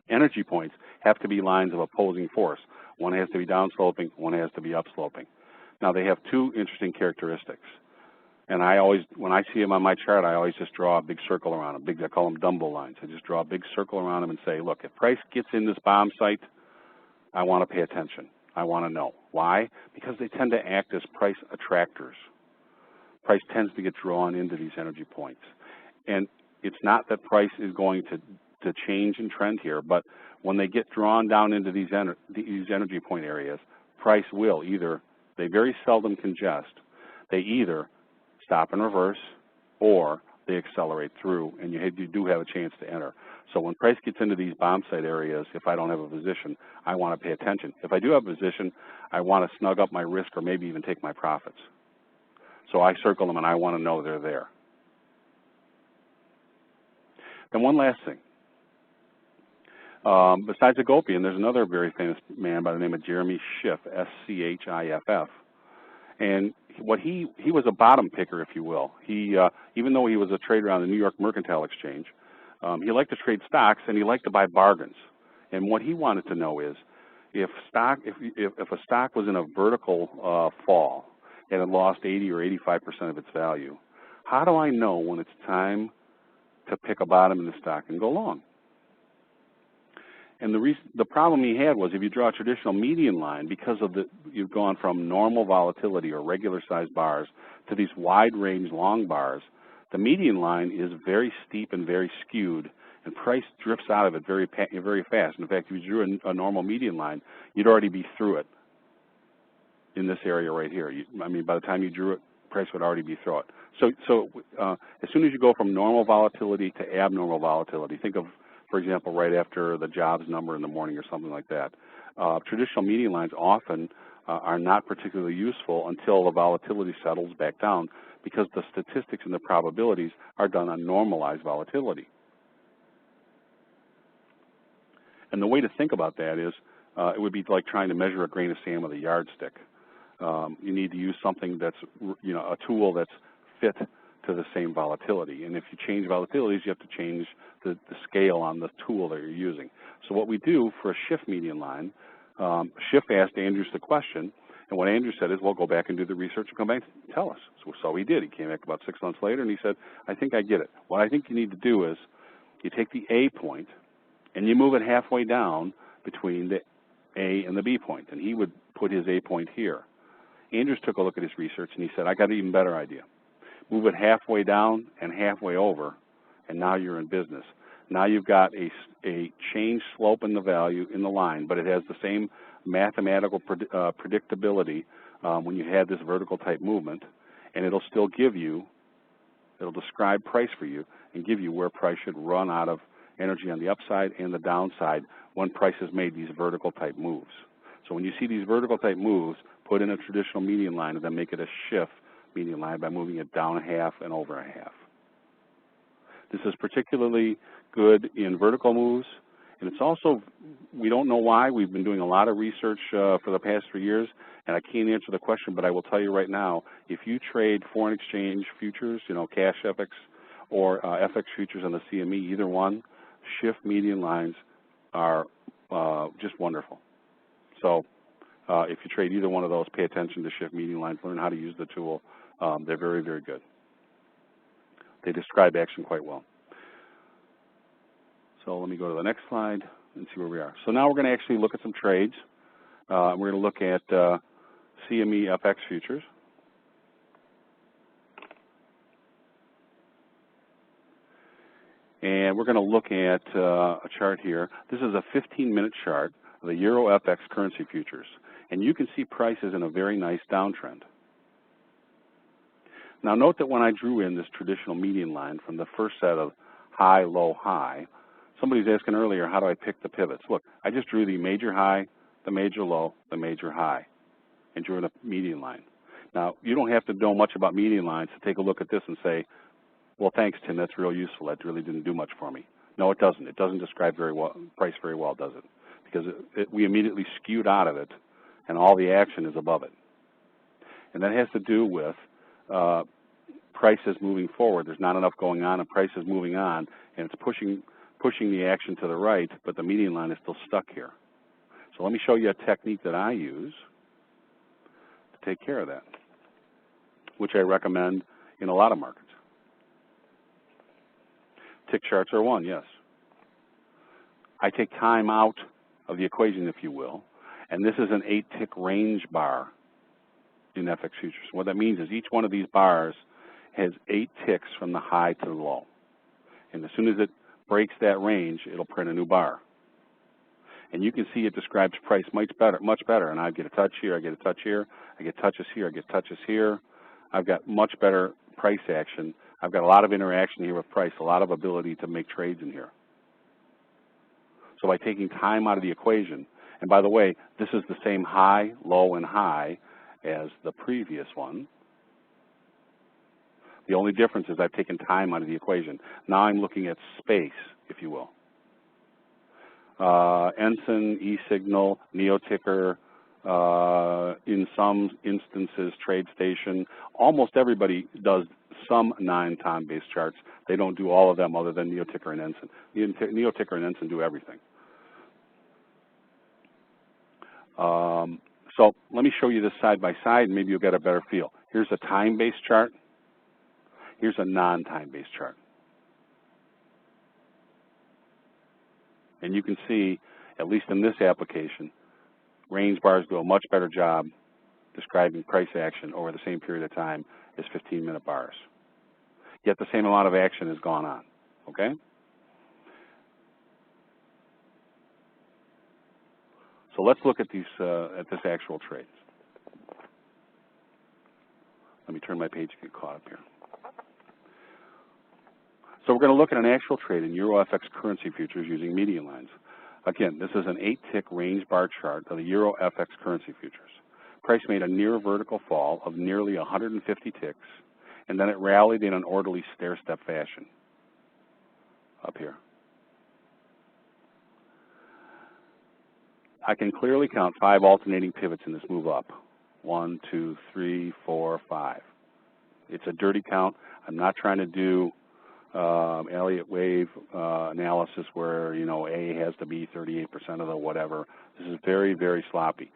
Energy points have to be lines of opposing force. One has to be downsloping, one has to be upsloping. Now, they have two interesting characteristics. And I always, when I see them on my chart, I always just draw a big circle around them. I call them Dumbo lines. I just draw a big circle around them and say, look, if price gets in this bomb site, I want to pay attention. I want to know. Why? Because they tend to act as price attractors. Price tends to get drawn into these energy points. And it's not that price is going to change in trend here, but when they get drawn down into these energy point areas, price will either, they very seldom congest, they either stop and reverse, or they accelerate through, and you do have a chance to enter. So when price gets into these bomb site areas, if I don't have a position, I want to pay attention. If I do have a position, I want to snug up my risk or maybe even take my profits. So I circle them and I want to know they're there. And one last thing. Besides Hagopian, there's another very famous man by the name of Jeremy Schiff, S-C-H-I-F-F. And he was a bottom picker, if you will. He, even though he was a trader on the New York Mercantile Exchange, he liked to trade stocks and he liked to buy bargains. And what he wanted to know is, if a stock was in a vertical fall and it lost 80 or 85% of its value, how do I know when it's time to pick a bottom in the stock and go long? And the problem he had was, if you draw a traditional median line, because of you've gone from normal volatility or regular sized bars to these wide range long bars, the median line is very steep and very skewed, and price drifts out of it very fast. In fact, if you drew a normal median line, you'd already be through it in this area right here. I mean, by the time you drew it, price would already be through it. So as soon as you go from normal volatility to abnormal volatility, think of, for example, right after the jobs number in the morning or something like that. Traditional median lines often are not particularly useful until the volatility settles back down, because the statistics and the probabilities are done on normalized volatility. And the way to think about that is it would be like trying to measure a grain of sand with a yardstick. You need to use something that's, a tool that's fit to the same volatility. And if you change volatilities, you have to change the scale on the tool that you're using. So what we do for a Schiff median line, Schiff asked Andrews the question, and what Andrews said is, well, go back and do the research and come back and tell us. So he did. He came back about 6 months later, and he said, I think I get it. What I think you need to do is you take the A point, and you move it halfway down between the A and the B point, and he would put his A point here. Andrews took a look at his research, and he said, I got an even better idea. Move it halfway down and halfway over, and now you're in business. Now you've got a change slope in the value in the line, but it has the same mathematical predictability when you had this vertical type movement, and it'll still give you, it'll describe price for you and give you where price should run out of energy on the upside and the downside when price has made these vertical type moves. So when you see these vertical type moves, put in a traditional median line and then make it a shift median line by moving it down a half and over a half. This is particularly good in vertical moves, and it's also, we don't know why, we've been doing a lot of research for the past 3 years, and I can't answer the question, but I will tell you right now, if you trade foreign exchange futures, cash FX or FX futures on the CME, either one, shift median lines are just wonderful. So if you trade either one of those, pay attention to shift median lines, learn how to use the tool. They're very, very good. They describe action quite well. So let me go to the next slide and see where we are. So now we're going to actually look at some trades. We're going to look at CME FX futures. And we're going to look at a chart here. This is a 15-minute chart of the Euro FX currency futures. And you can see prices in a very nice downtrend. Now note that when I drew in this traditional median line from the first set of high, low, high, somebody was asking earlier, how do I pick the pivots? Look, I just drew the major high, the major low, the major high, and drew in a median line. Now, you don't have to know much about median lines to take a look at this and say, well, thanks, Tim, that's real useful. That really didn't do much for me. No, it doesn't. It doesn't describe very well, price very well, does it? Because we immediately skewed out of it, and all the action is above it. And that has to do with prices moving forward. There's not enough going on, and price is moving on, and it's pushing the action to the right, but the median line is still stuck here. So let me show you a technique that I use to take care of that, which I recommend in a lot of markets. Tick charts are one, yes. I take time out of the equation, if you will, and this is an 8-tick range bar in FX futures. What that means is each one of these bars has 8 ticks from the high to the low. And as soon as it breaks that range, it'll print a new bar. And you can see it describes price much better. And I get a touch here, I get a touch here, I get touches here, I get touches here. I've got much better price action. I've got a lot of interaction here with price, a lot of ability to make trades in here. So by taking time out of the equation, and by the way, this is the same high, low, and high as the previous one. The only difference is I've taken time out of the equation. Now I'm looking at space, if you will. Ensign, E-Signal, NeoTicker, in some instances, TradeStation. Almost everybody does some non-time-based charts. They don't do all of them other than NeoTicker and Ensign. NeoTicker and Ensign do everything. So let me show you this side by side, and maybe you'll get a better feel. Here's a time-based chart. Here's a non-time-based chart. And you can see, at least in this application, range bars do a much better job describing price action over the same period of time as 15-minute bars. Yet the same amount of action has gone on, okay? So let's look at these at this actual trade. Let me turn my page to get caught up here. So we're going to look at an actual trade in Euro FX currency futures using median lines. Again, this is an 8-tick range bar chart of the Euro FX currency futures. Price made a near vertical fall of nearly 150 ticks, and then it rallied in an orderly stair-step fashion up here. I can clearly count 5 alternating pivots in this move up. 1, 2, 3, 4, 5. It's a dirty count. I'm not trying to do Elliott wave analysis where, A has to be 38% of the whatever. This is very, very sloppy.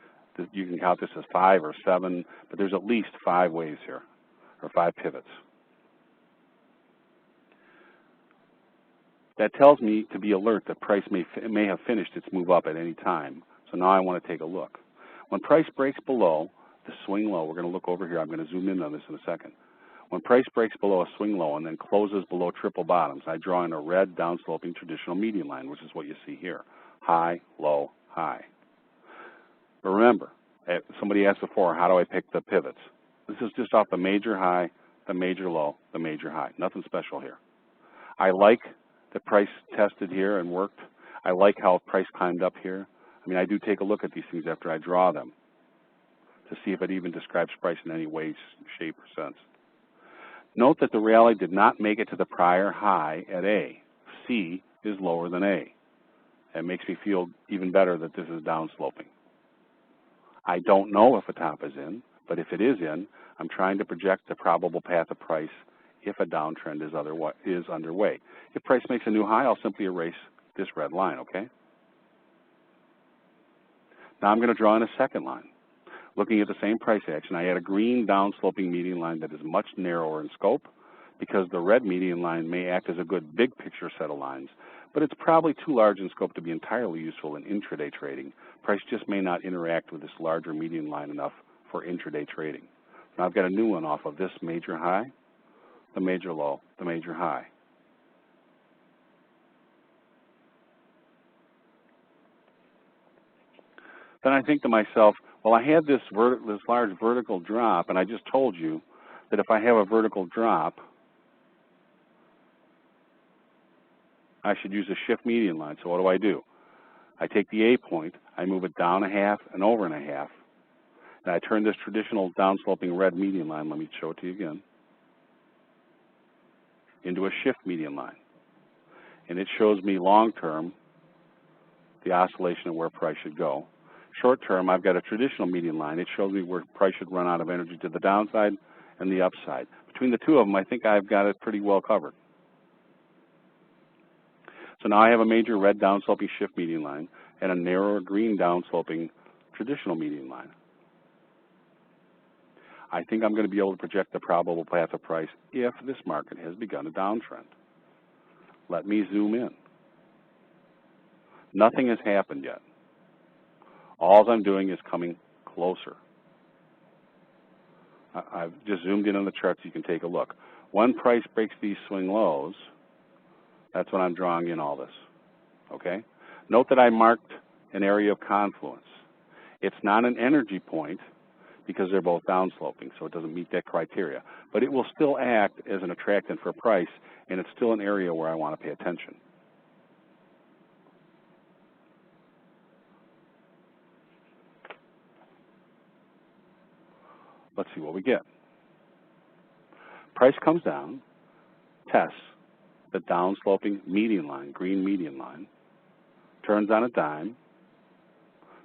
You can count this as 5 or 7, but there's at least 5 waves here, or 5 pivots. That tells me to be alert that price may have finished its move up at any time. So now I want to take a look. When price breaks below the swing low, we're going to look over here. I'm going to zoom in on this in a second. When price breaks below a swing low and then closes below triple bottoms, I draw in a red downsloping traditional median line, which is what you see here. High, low, high. But remember, somebody asked before, how do I pick the pivots? This is just off the major high, the major low, the major high. Nothing special here. I like the price tested here and worked. I like how price climbed up here. I mean, I do take a look at these things after I draw them to see if it even describes price in any way, shape, or sense. Note that the rally did not make it to the prior high at A. C is lower than A. It makes me feel even better that this is downsloping. I don't know if a top is in, but if it is in, I'm trying to project the probable path of price if a downtrend is underway. If price makes a new high, I'll simply erase this red line, okay? Now I'm going to draw in a second line. Looking at the same price action, I add a green downsloping median line that is much narrower in scope because the red median line may act as a good big picture set of lines, but it's probably too large in scope to be entirely useful in intraday trading. Price just may not interact with this larger median line enough for intraday trading. Now I've got a new one off of this major high, the major low, the major high. Then I think to myself, well, I had this large vertical drop, and I just told you that if I have a vertical drop, I should use a shift median line. So what do? I take the A point, I move it down a half and over and a half, and I turn this traditional downsloping red median line, let me show it to you again, into a shift median line. And it shows me long-term the oscillation of where price should go. Short-term, I've got a traditional median line. It shows me where price should run out of energy to the downside and the upside. Between the two of them, I think I've got it pretty well covered. So now I have a major red downsloping shift median line and a narrower green downsloping traditional median line. I think I'm going to be able to project the probable path of price if this market has begun a downtrend. Let me zoom in. Nothing has happened yet. All I'm doing is coming closer. I've just zoomed in on the chart so you can take a look. When price breaks these swing lows, that's when I'm drawing in all this, okay? Note that I marked an area of confluence. It's not an energy point because they're both downsloping, so it doesn't meet that criteria. But it will still act as an attractant for price, and it's still an area where I want to pay attention. Let's see what we get. Price comes down, tests the downsloping median line, green median line, turns on a dime.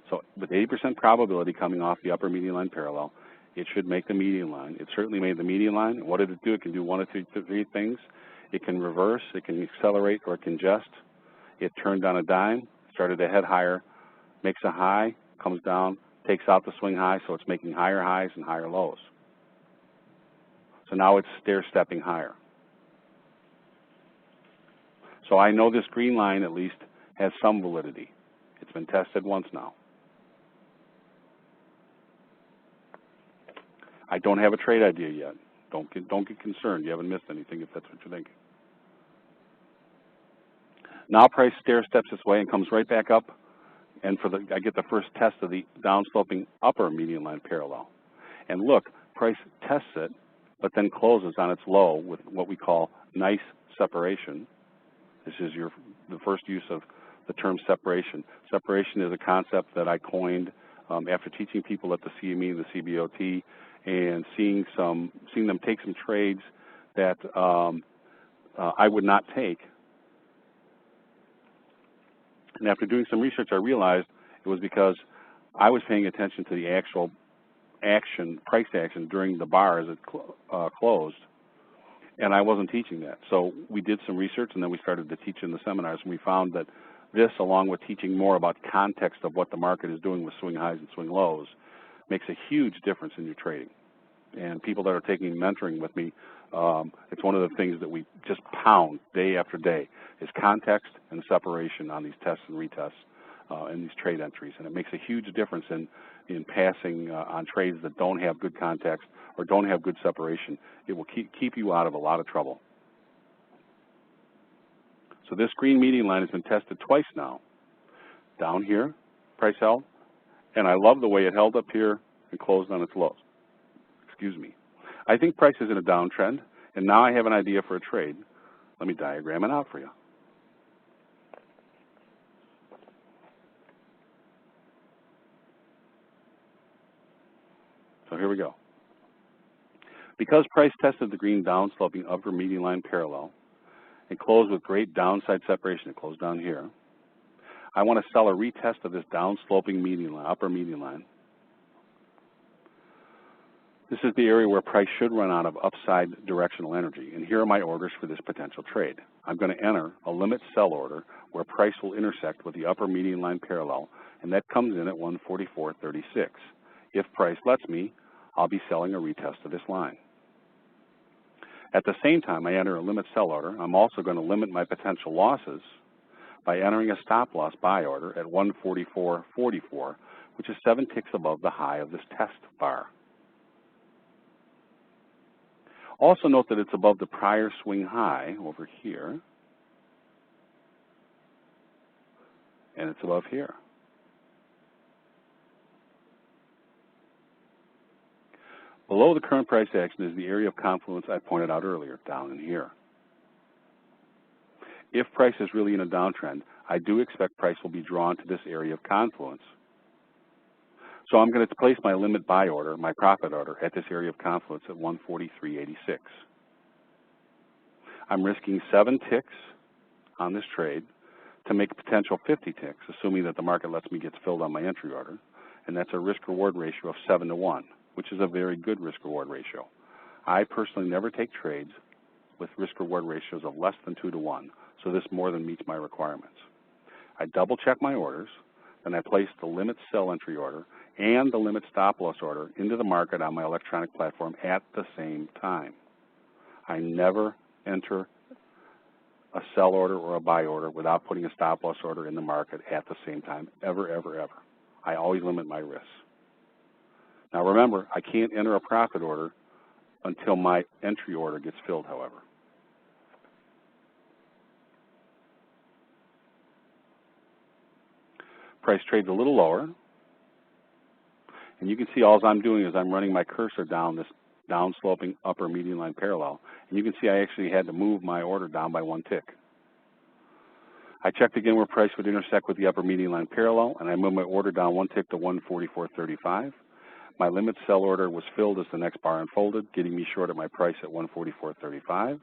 So with 80% probability coming off the upper median line parallel, it should make the median line. It certainly made the median line. What did it do? It can do one of three things. It can reverse, it can accelerate, or it can just. It turned on a dime, started to head higher, makes a high, comes down, takes out the swing high, so it's making higher highs and higher lows. So now it's stair-stepping higher. So I know this green line at least has some validity. It's been tested once now. I don't have a trade idea yet. Don't get concerned. You haven't missed anything if that's what you're thinking. Now price stair-steps this way and comes right back up. And I get the first test of the downsloping upper median line parallel. And look, price tests it, but then closes on its low with what we call nice separation. This is the first use of the term separation. Separation is a concept that I coined after teaching people at the CME and the CBOT and seeing them take some trades that I would not take. And after doing some research, I realized it was because I was paying attention to the actual action, price action during the bar as it closed, and I wasn't teaching that. So we did some research, and then we started to teach in the seminars, and we found that this, along with teaching more about context of what the market is doing with swing highs and swing lows, makes a huge difference in your trading. And people that are taking mentoring with me, it's one of the things that we just pound day after day is context and separation on these tests and retests and these trade entries. And it makes a huge difference in passing on trades that don't have good context or don't have good separation. It will keep you out of a lot of trouble. So this green median line has been tested twice now. Down here, price held, and I love the way it held up here and closed on its lows. excuse me. I think price is in a downtrend, and now I have an idea for a trade. Let me diagram it out for you. So here we go. Because price tested the green downsloping upper median line parallel and closed with great downside separation, it closed down here, I want to sell a retest of this downsloping median line, upper median line. This is the area where price should run out of upside directional energy, and here are my orders for this potential trade. I'm going to enter a limit sell order where price will intersect with the upper median line parallel, and that comes in at 144.36. If price lets me, I'll be selling a retest of this line. At the same time I enter a limit sell order, I'm also going to limit my potential losses by entering a stop loss buy order at 144.44, which is 7 ticks above the high of this test bar. Also note that it's above the prior swing high over here, and it's above here. Below the current price action is the area of confluence I pointed out earlier, down in here. If price is really in a downtrend, I do expect price will be drawn to this area of confluence. So I'm going to place my limit buy order, my profit order, at this area of confluence at 143.86. I'm risking 7 ticks on this trade to make potential 50 ticks, assuming that the market lets me get filled on my entry order, and that's a risk-reward ratio of 7 to 1, which is a very good risk-reward ratio. I personally never take trades with risk-reward ratios of less than 2 to 1, so this more than meets my requirements. I double-check my orders, then I place the limit sell entry order and the limit stop loss order into the market on my electronic platform at the same time. I never enter a sell order or a buy order without putting a stop loss order in the market at the same time, ever, ever, ever. I always limit my risks. Now remember, I can't enter a profit order until my entry order gets filled, however. Price trades a little lower, and you can see all I'm doing is I'm running my cursor down this down-sloping upper median line parallel, and you can see I actually had to move my order down by 1 tick. I checked again where price would intersect with the upper median line parallel, and I moved my order down 1 tick to 144.35. My limit sell order was filled as the next bar unfolded, getting me short at my price at 144.35.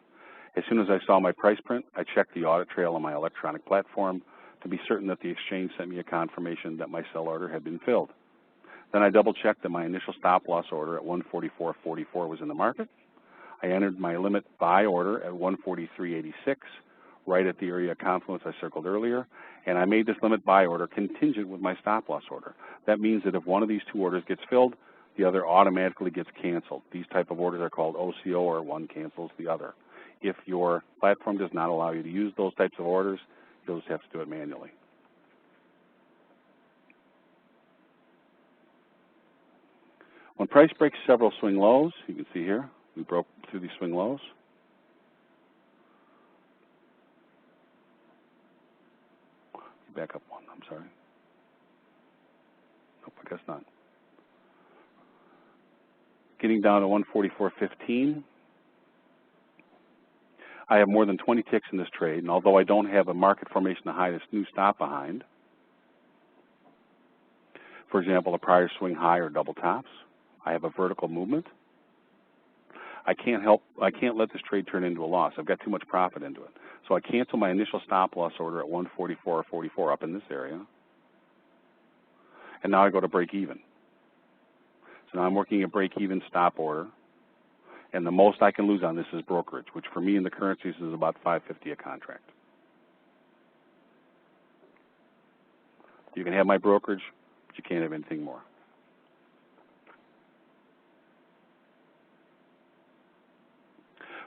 As soon as I saw my price print, I checked the audit trail on my electronic platform to be certain that the exchange sent me a confirmation that my sell order had been filled. Then I double-checked that my initial stop loss order at 144.44 was in the market. I entered my limit buy order at 143.86, right at the area of confluence I circled earlier, and I made this limit buy order contingent with my stop loss order. That means that if one of these two orders gets filled, the other automatically gets canceled. These type of orders are called OCO, or one cancels the other. If your platform does not allow you to use those types of orders, you'll just have to do it manually. When price breaks several swing lows, you can see here, we broke through these swing lows. Back up one, I'm sorry. Nope, I guess not. Getting down to 144.15. I have more than 20 ticks in this trade, and although I don't have a market formation to hide this new stop behind, for example, a prior swing high or double tops, I have a vertical movement. I can't let this trade turn into a loss. I've got too much profit into it. So I cancel my initial stop loss order at 144.44 up in this area. And now I go to break even. So now I'm working a break even stop order. And the most I can lose on this is brokerage, which for me in the currencies is about $5.50 a contract. You can have my brokerage, but you can't have anything more.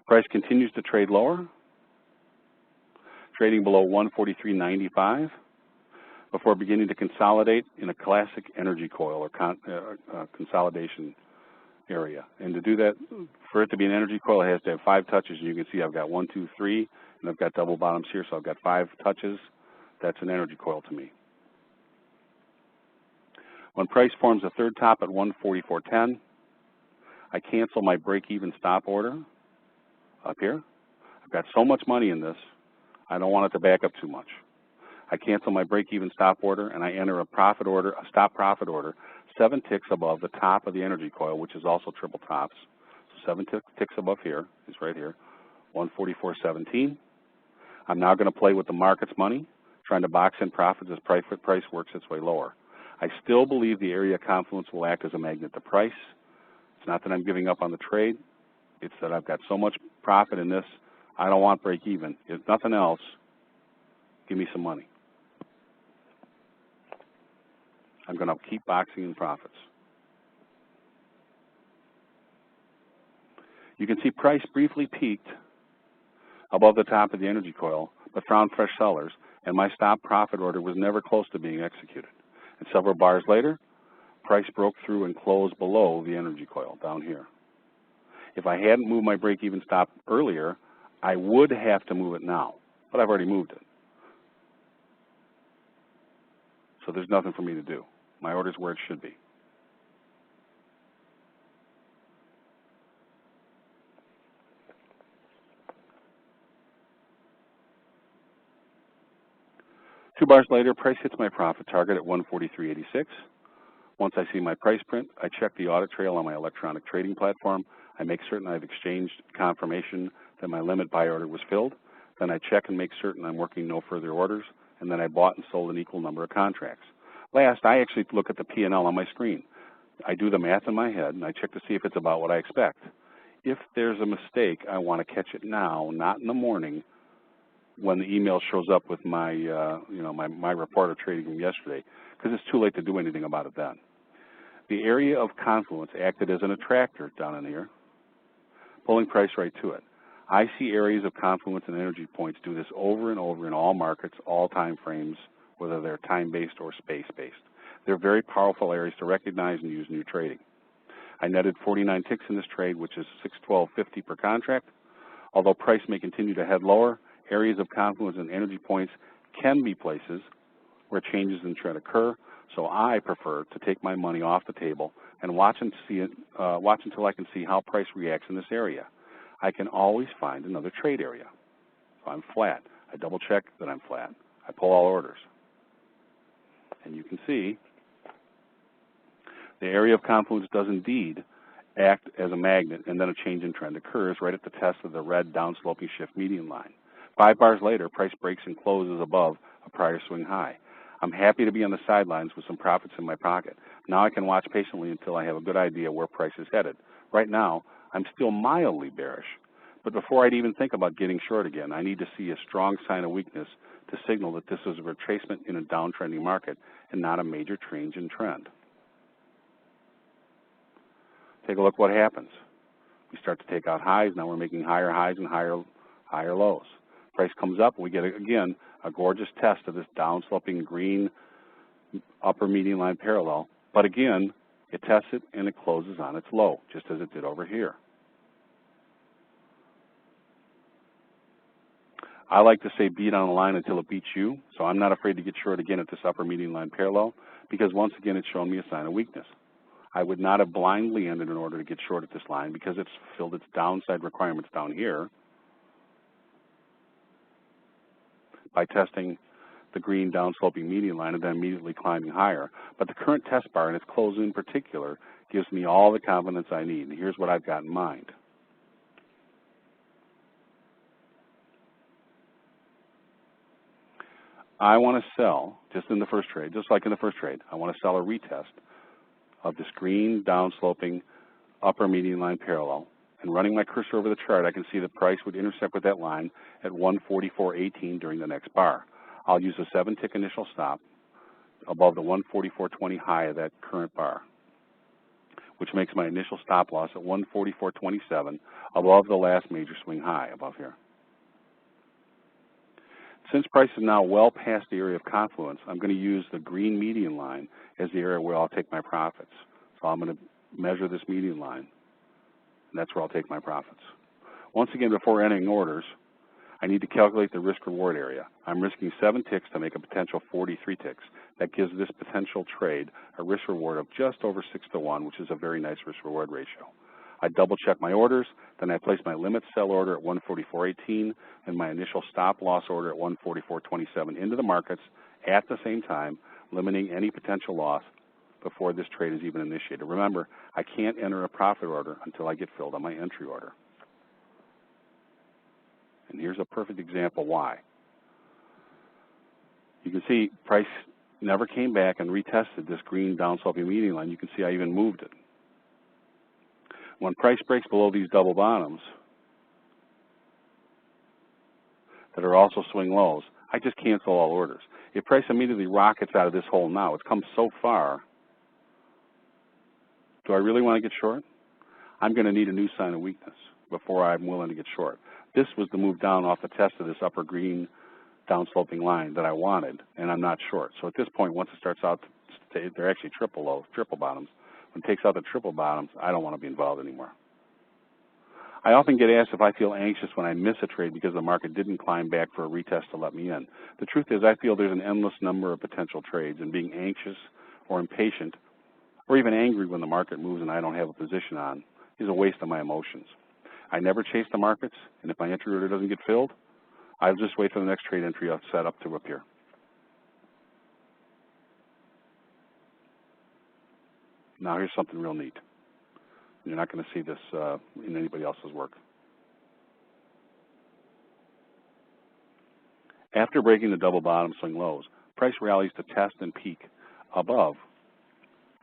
Price continues to trade lower, trading below 143.95 before beginning to consolidate in a classic energy coil or consolidation area. And to do that, for it to be an energy coil, it has to have 5 touches. And you can see I've got 1, 2, 3, and I've got double bottoms here, so I've got 5 touches. That's an energy coil to me. When price forms a third top at 144.10, I cancel my break-even stop order up here. I've got so much money in this, I don't want it to back up too much. I cancel my break-even stop order, and I enter a profit order, a stop profit order, 7 ticks above the top of the energy coil, which is also triple tops. So 7 ticks above here is right here, 144.17. I'm now going to play with the market's money, trying to box in profits as price works its way lower. I still believe the area of confluence will act as a magnet to price. It's not that I'm giving up on the trade. It's that I've got so much profit in this, I don't want break even. If nothing else, give me some money. I'm going to keep boxing in profits. You can see price briefly peaked above the top of the energy coil, but found fresh sellers, and my stop profit order was never close to being executed. And several bars later, price broke through and closed below the energy coil down here. If I hadn't moved my break-even stop earlier, I would have to move it now, but I've already moved it. So there's nothing for me to do. My order's where it should be. Two bars later, price hits my profit target at 143.86. Once I see my price print, I check the audit trail on my electronic trading platform. I make certain I've exchanged confirmation that my limit buy order was filled. Then I check and make certain I'm working no further orders, and then I bought and sold an equal number of contracts. Last, I actually look at the P&L on my screen. I do the math in my head, and I check to see if it's about what I expect. If there's a mistake, I want to catch it now, not in the morning when the email shows up with my, my report of trading from yesterday, because it's too late to do anything about it then. The area of confluence acted as an attractor down in here, pulling price right to it. I see areas of confluence and energy points do this over and over in all markets, all time frames, whether they're time-based or space-based. They're very powerful areas to recognize and use in your trading. I netted 49 ticks in this trade, which is $612.50 per contract. Although price may continue to head lower, areas of confluence and energy points can be places where changes in trend occur, so I prefer to take my money off the table and watch until I can see how price reacts in this area. I can always find another trade area. If I'm flat, I double check that I'm flat. I pull all orders. And you can see the area of confluence does indeed act as a magnet, and then a change in trend occurs right at the test of the red downsloping shift median line. 5 bars later, price breaks and closes above a prior swing high. I'm happy to be on the sidelines with some profits in my pocket. Now I can watch patiently until I have a good idea where price is headed. Right now, I'm still mildly bearish, but before I'd even think about getting short again, I need to see a strong sign of weakness to signal that this is a retracement in a downtrending market and not a major change in trend. Take a look what happens. We start to take out highs. Now we're making higher highs and higher lows. Price comes up, and we get, again, a gorgeous test of this downsloping green upper median line parallel. But again, it tests it, and it closes on its low, just as it did over here. I like to say beat on the line until it beats you, so I'm not afraid to get short again at this upper median line parallel, because once again, it's shown me a sign of weakness. I would not have blindly ended in order to get short at this line because it's fulfilled its downside requirements down here by testing the green downsloping median line and then immediately climbing higher. But the current test bar and its close in particular gives me all the confidence I need. And here's what I've got in mind. I want to sell, just in the first trade, just like in the first trade, I want to sell a retest of this green downsloping upper median line parallel. And running my cursor over the chart, I can see the price would intersect with that line at 144.18 during the next bar. I'll use a 7-tick initial stop above the 144.20 high of that current bar, which makes my initial stop loss at 144.27 above the last major swing high above here. Since price is now well past the area of confluence, I'm going to use the green median line as the area where I'll take my profits. So I'm going to measure this median line, and that's where I'll take my profits. Once again, before entering orders, I need to calculate the risk-reward area. I'm risking 7 ticks to make a potential 43 ticks. That gives this potential trade a risk-reward of just over 6 to 1, which is a very nice risk-reward ratio. I double check my orders, then I place my limit sell order at 144.18 and my initial stop loss order at 144.27 into the markets at the same time, limiting any potential loss before this trade is even initiated. Remember, I can't enter a profit order until I get filled on my entry order. And here's a perfect example why. You can see price never came back and retested this green downsloping median line. You can see I even moved it. When price breaks below these double bottoms that are also swing lows, I just cancel all orders. If price immediately rockets out of this hole now, it's come so far, do I really want to get short? I'm going to need a new sign of weakness before I'm willing to get short. This was the move down off the test of this upper green downsloping line that I wanted, and I'm not short. So at this point, once it starts out, they're actually triple lows, triple bottoms. When it takes out the triple bottoms, I don't want to be involved anymore. I often get asked if I feel anxious when I miss a trade because the market didn't climb back for a retest to let me in. The truth is I feel there's an endless number of potential trades, and being anxious or impatient or even angry when the market moves and I don't have a position on is a waste of my emotions. I never chase the markets, and if my entry order doesn't get filled, I'll just wait for the next trade entry I've set up to appear. Now here's something real neat. You're not going to see this in anybody else's work. After breaking the double bottom swing lows, price rallies to test and peak above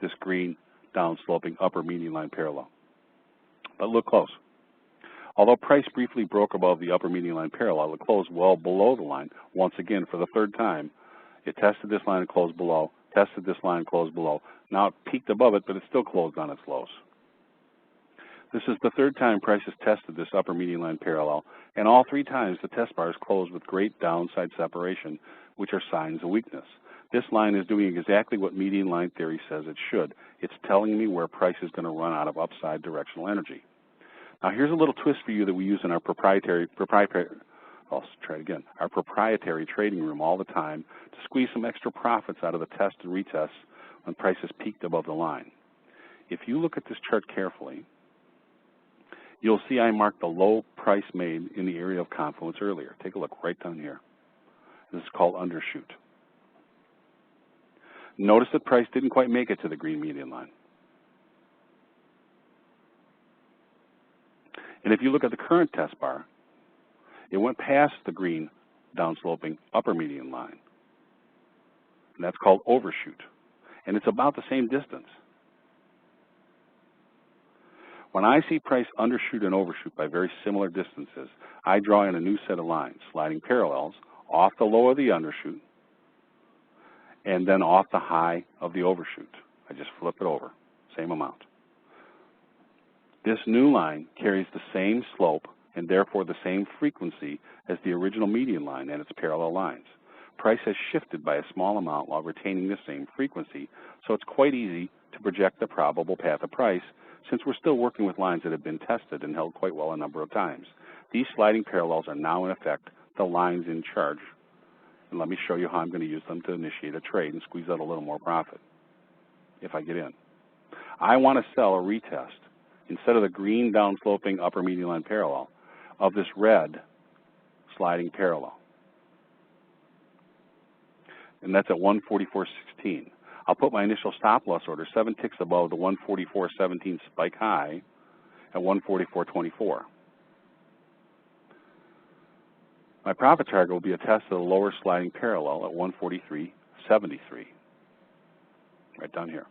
this green downsloping upper median line parallel. But look close. Although price briefly broke above the upper median line parallel, it closed well below the line once again for the third time. It tested this line and closed below, tested this line and closed below. Now it peaked above it, but it still closed on its lows. This is the third time price has tested this upper median line parallel, and all three times the test bars closed with great downside separation, which are signs of weakness. This line is doing exactly what median line theory says it should. It's telling me where price is going to run out of upside directional energy. Now here's a little twist for you that we use in our proprietary trading room all the time to squeeze some extra profits out of the test and retests when prices peaked above the line. If you look at this chart carefully, you'll see I marked the low price made in the area of confluence earlier. Take a look right down here. This is called undershoot. Notice that price didn't quite make it to the green median line. And if you look at the current test bar, it went past the green downsloping upper median line. And that's called overshoot. And it's about the same distance. When I see price undershoot and overshoot by very similar distances, I draw in a new set of lines, sliding parallels off the low of the undershoot and then off the high of the overshoot. I just flip it over, same amount. This new line carries the same slope and therefore the same frequency as the original median line and its parallel lines. Price has shifted by a small amount while retaining the same frequency, so it's quite easy to project the probable path of price since we're still working with lines that have been tested and held quite well a number of times. These sliding parallels are now in effect the lines in charge. And let me show you how I'm going to use them to initiate a trade and squeeze out a little more profit if I get in. I want to sell a retest instead of the green downsloping upper median line parallel of this red sliding parallel. And that's at 144.16. I'll put my initial stop loss order 7 ticks above the 144.17 spike high at 144.24. My profit target will be a test of the lower sliding parallel at 143.73, right down here.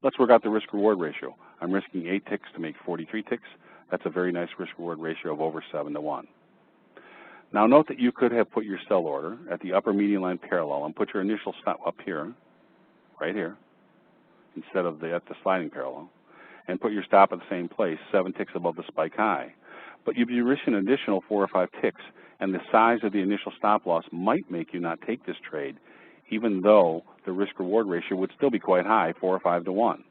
Let's work out the risk-reward ratio. I'm risking 8 ticks to make 43 ticks. That's a very nice risk-reward ratio of over 7 to 1. Now note that you could have put your sell order at the upper median line parallel and put your initial stop up here, right here, instead of at the sliding parallel, and put your stop at the same place, 7 ticks above the spike high. But you'd be risking an additional 4 or 5 ticks, and the size of the initial stop loss might make you not take this trade, even though the risk-reward ratio would still be quite high, 4 or 5 to 1.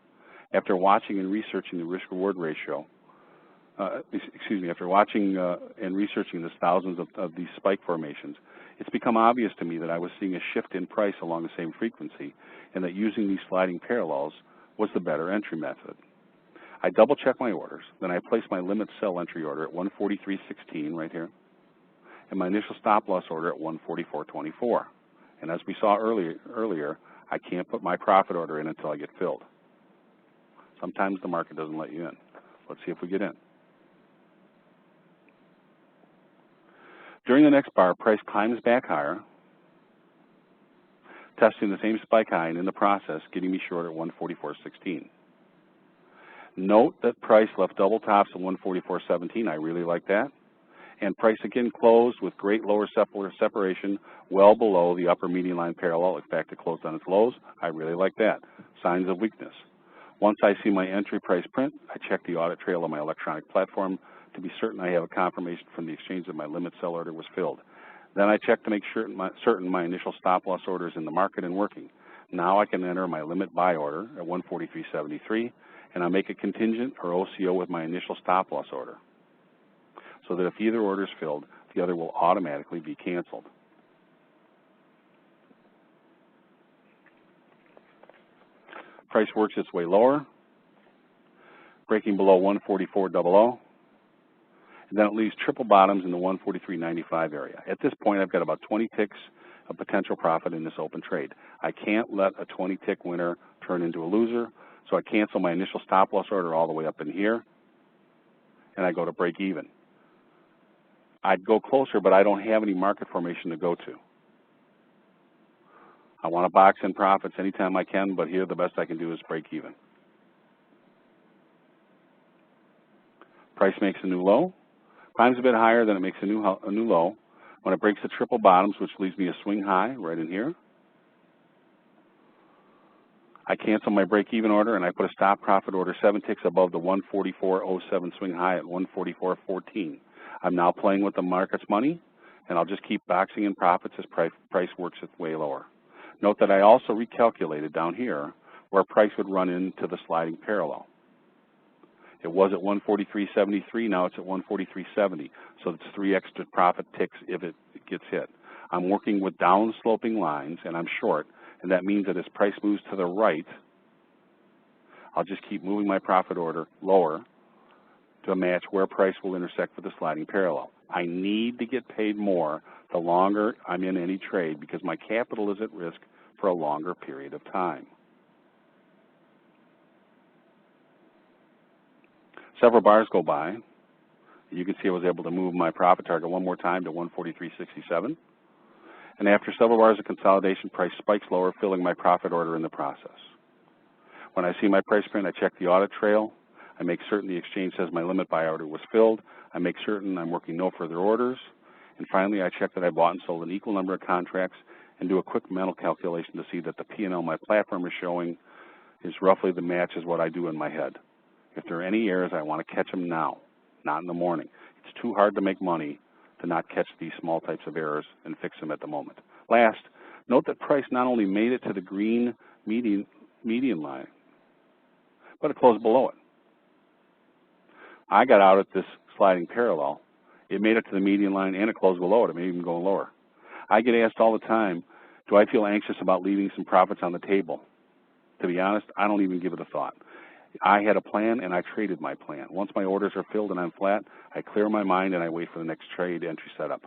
After watching and researching the risk-reward ratio, after watching and researching the thousands of these spike formations, it's become obvious to me that I was seeing a shift in price along the same frequency and that using these sliding parallels was the better entry method. I double check my orders, then I place my limit sell entry order at 143.16 right here, and my initial stop loss order at 144.24. And as we saw earlier, I can't put my profit order in until I get filled. Sometimes the market doesn't let you in. Let's see if we get in. During the next bar, price climbs back higher, testing the same spike high, and in the process, getting me short at 144.16. Note that price left double tops at 144.17. I really like that. And price again closed with great lower separation well below the upper median line parallel. In fact, it closed on its lows. I really like that. Signs of weakness. Once I see my entry price print, I check the audit trail on my electronic platform to be certain I have a confirmation from the exchange that my limit sell order was filled. Then I check to make certain my initial stop loss order is in the market and working. Now I can enter my limit buy order at 143.73, and I make a contingent or OCO with my initial stop loss order, so that if either order is filled, the other will automatically be canceled. Price works its way lower, breaking below 144.00, and then it leaves triple bottoms in the 143.95 area. At this point, I've got about 20 ticks of potential profit in this open trade. I can't let a 20-tick winner turn into a loser, so I cancel my initial stop loss order all the way up in here, and I go to break even. I'd go closer, but I don't have any market formation to go to. I want to box in profits anytime I can, but here the best I can do is break even. Price makes a new low. Climbs a bit higher, then it makes a new low. When it breaks the triple bottoms, which leaves me a swing high right in here, I cancel my break-even order, and I put a stop profit order 7 ticks above the 144.07 swing high at 144.14. I'm now playing with the market's money, and I'll just keep boxing in profits as price works its way lower. Note that I also recalculated down here where price would run into the sliding parallel. It was at 143.73, now it's at 143.70, so it's 3 extra profit ticks if it gets hit. I'm working with down-sloping lines, and I'm short, and that means that as price moves to the right, I'll just keep moving my profit order lower to match where price will intersect with the sliding parallel. I need to get paid more the longer I'm in any trade because my capital is at risk for a longer period of time. Several bars go by. You can see I was able to move my profit target one more time to 143.67. And after several bars of consolidation, price spikes lower, filling my profit order in the process. When I see my price print, I check the audit trail. I make certain the exchange says my limit buy order was filled. I make certain I'm working no further orders. And finally, I check that I bought and sold an equal number of contracts and do a quick mental calculation to see that the P&L my platform is showing is roughly the match as what I do in my head. If there are any errors, I want to catch them now, not in the morning. It's too hard to make money to not catch these small types of errors and fix them at the moment. Last, note that price not only made it to the green median line, but it closed below it. I got out at this sliding parallel. It made it to the median line and it closed below it. It may even go lower. I get asked all the time, do I feel anxious about leaving some profits on the table? To be honest, I don't even give it a thought. I had a plan and I traded my plan. Once my orders are filled and I'm flat, I clear my mind and I wait for the next trade entry setup.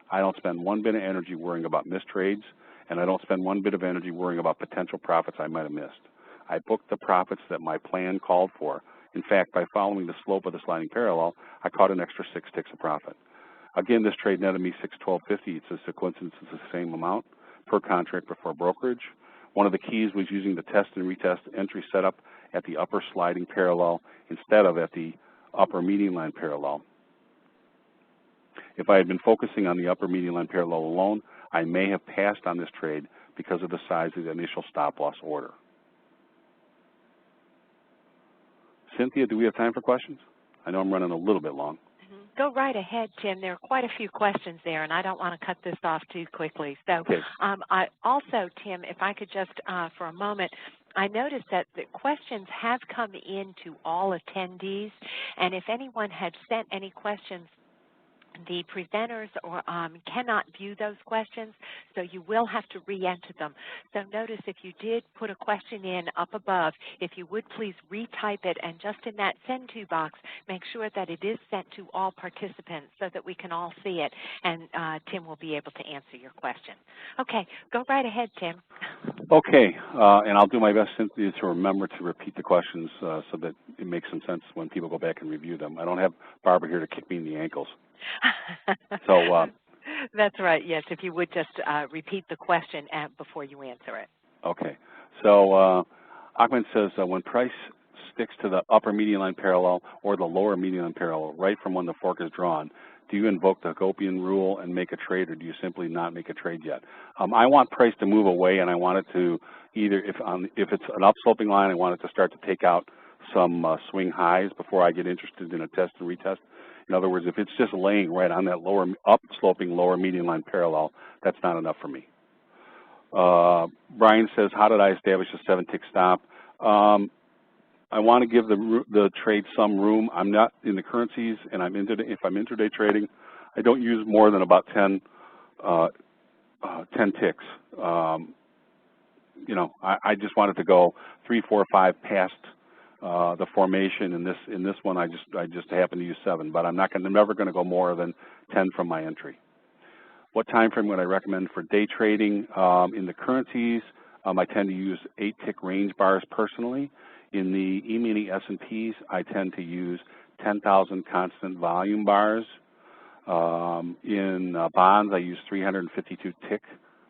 I don't spend one bit of energy worrying about missed trades, and I don't spend one bit of energy worrying about potential profits I might have missed. I book the profits that my plan called for. In fact, by following the slope of the sliding parallel, I caught an extra 6 ticks of profit. Again, this trade netted me $612.50. It's just a coincidence it's the same amount per contract before brokerage. One of the keys was using the test and retest entry setup at the upper sliding parallel instead of at the upper median line parallel. If I had been focusing on the upper median line parallel alone, I may have passed on this trade because of the size of the initial stop loss order. Cynthia, do we have time for questions? I know I'm running a little bit long. Go right ahead, Tim. There are quite a few questions there, and I don't want to cut this off too quickly. So okay. I also, Tim, if I could just for a moment, I noticed that the questions have come in to all attendees, and if anyone had sent any questions, the presenters cannot view those questions, so you will have to re-enter them. So notice if you did put a question in up above, if you would please retype it, and just in that send to box, make sure that it is sent to all participants so that we can all see it, and Tim will be able to answer your question. Okay, go right ahead, Tim. Okay, and I'll do my best, Cynthia, to remember to repeat the questions so that it makes some sense when people go back and review them. I don't have Barbara here to kick me in the ankles. So that's right, yes, if you would just repeat the question before you answer it. Okay, so Ahmed says when price sticks to the upper median line parallel or the lower median line parallel right from when the fork is drawn, do you invoke the Hagopian rule and make a trade, or do you simply not make a trade yet? I want price to move away, and I want it to either, if it's an upsloping line, I want it to start to take out some swing highs before I get interested in a test and retest. In other words, if it's just laying right on that lower upsloping lower median line parallel, that's not enough for me. Brian says, how did I establish a 7-tick stop? I want to give the trade some room. I'm not in the currencies, and if I'm intraday trading, I don't use more than about 10 ticks. You know, I just wanted to go 3, 4, 5 past the formation. In this one, I just happen to use 7, but I'm never going to go more than 10 from my entry. What time frame would I recommend for day trading? In the currencies, I tend to use 8-tick range bars personally. In the E-mini S&Ps, I tend to use 10,000 constant volume bars. In bonds, I use 352-tick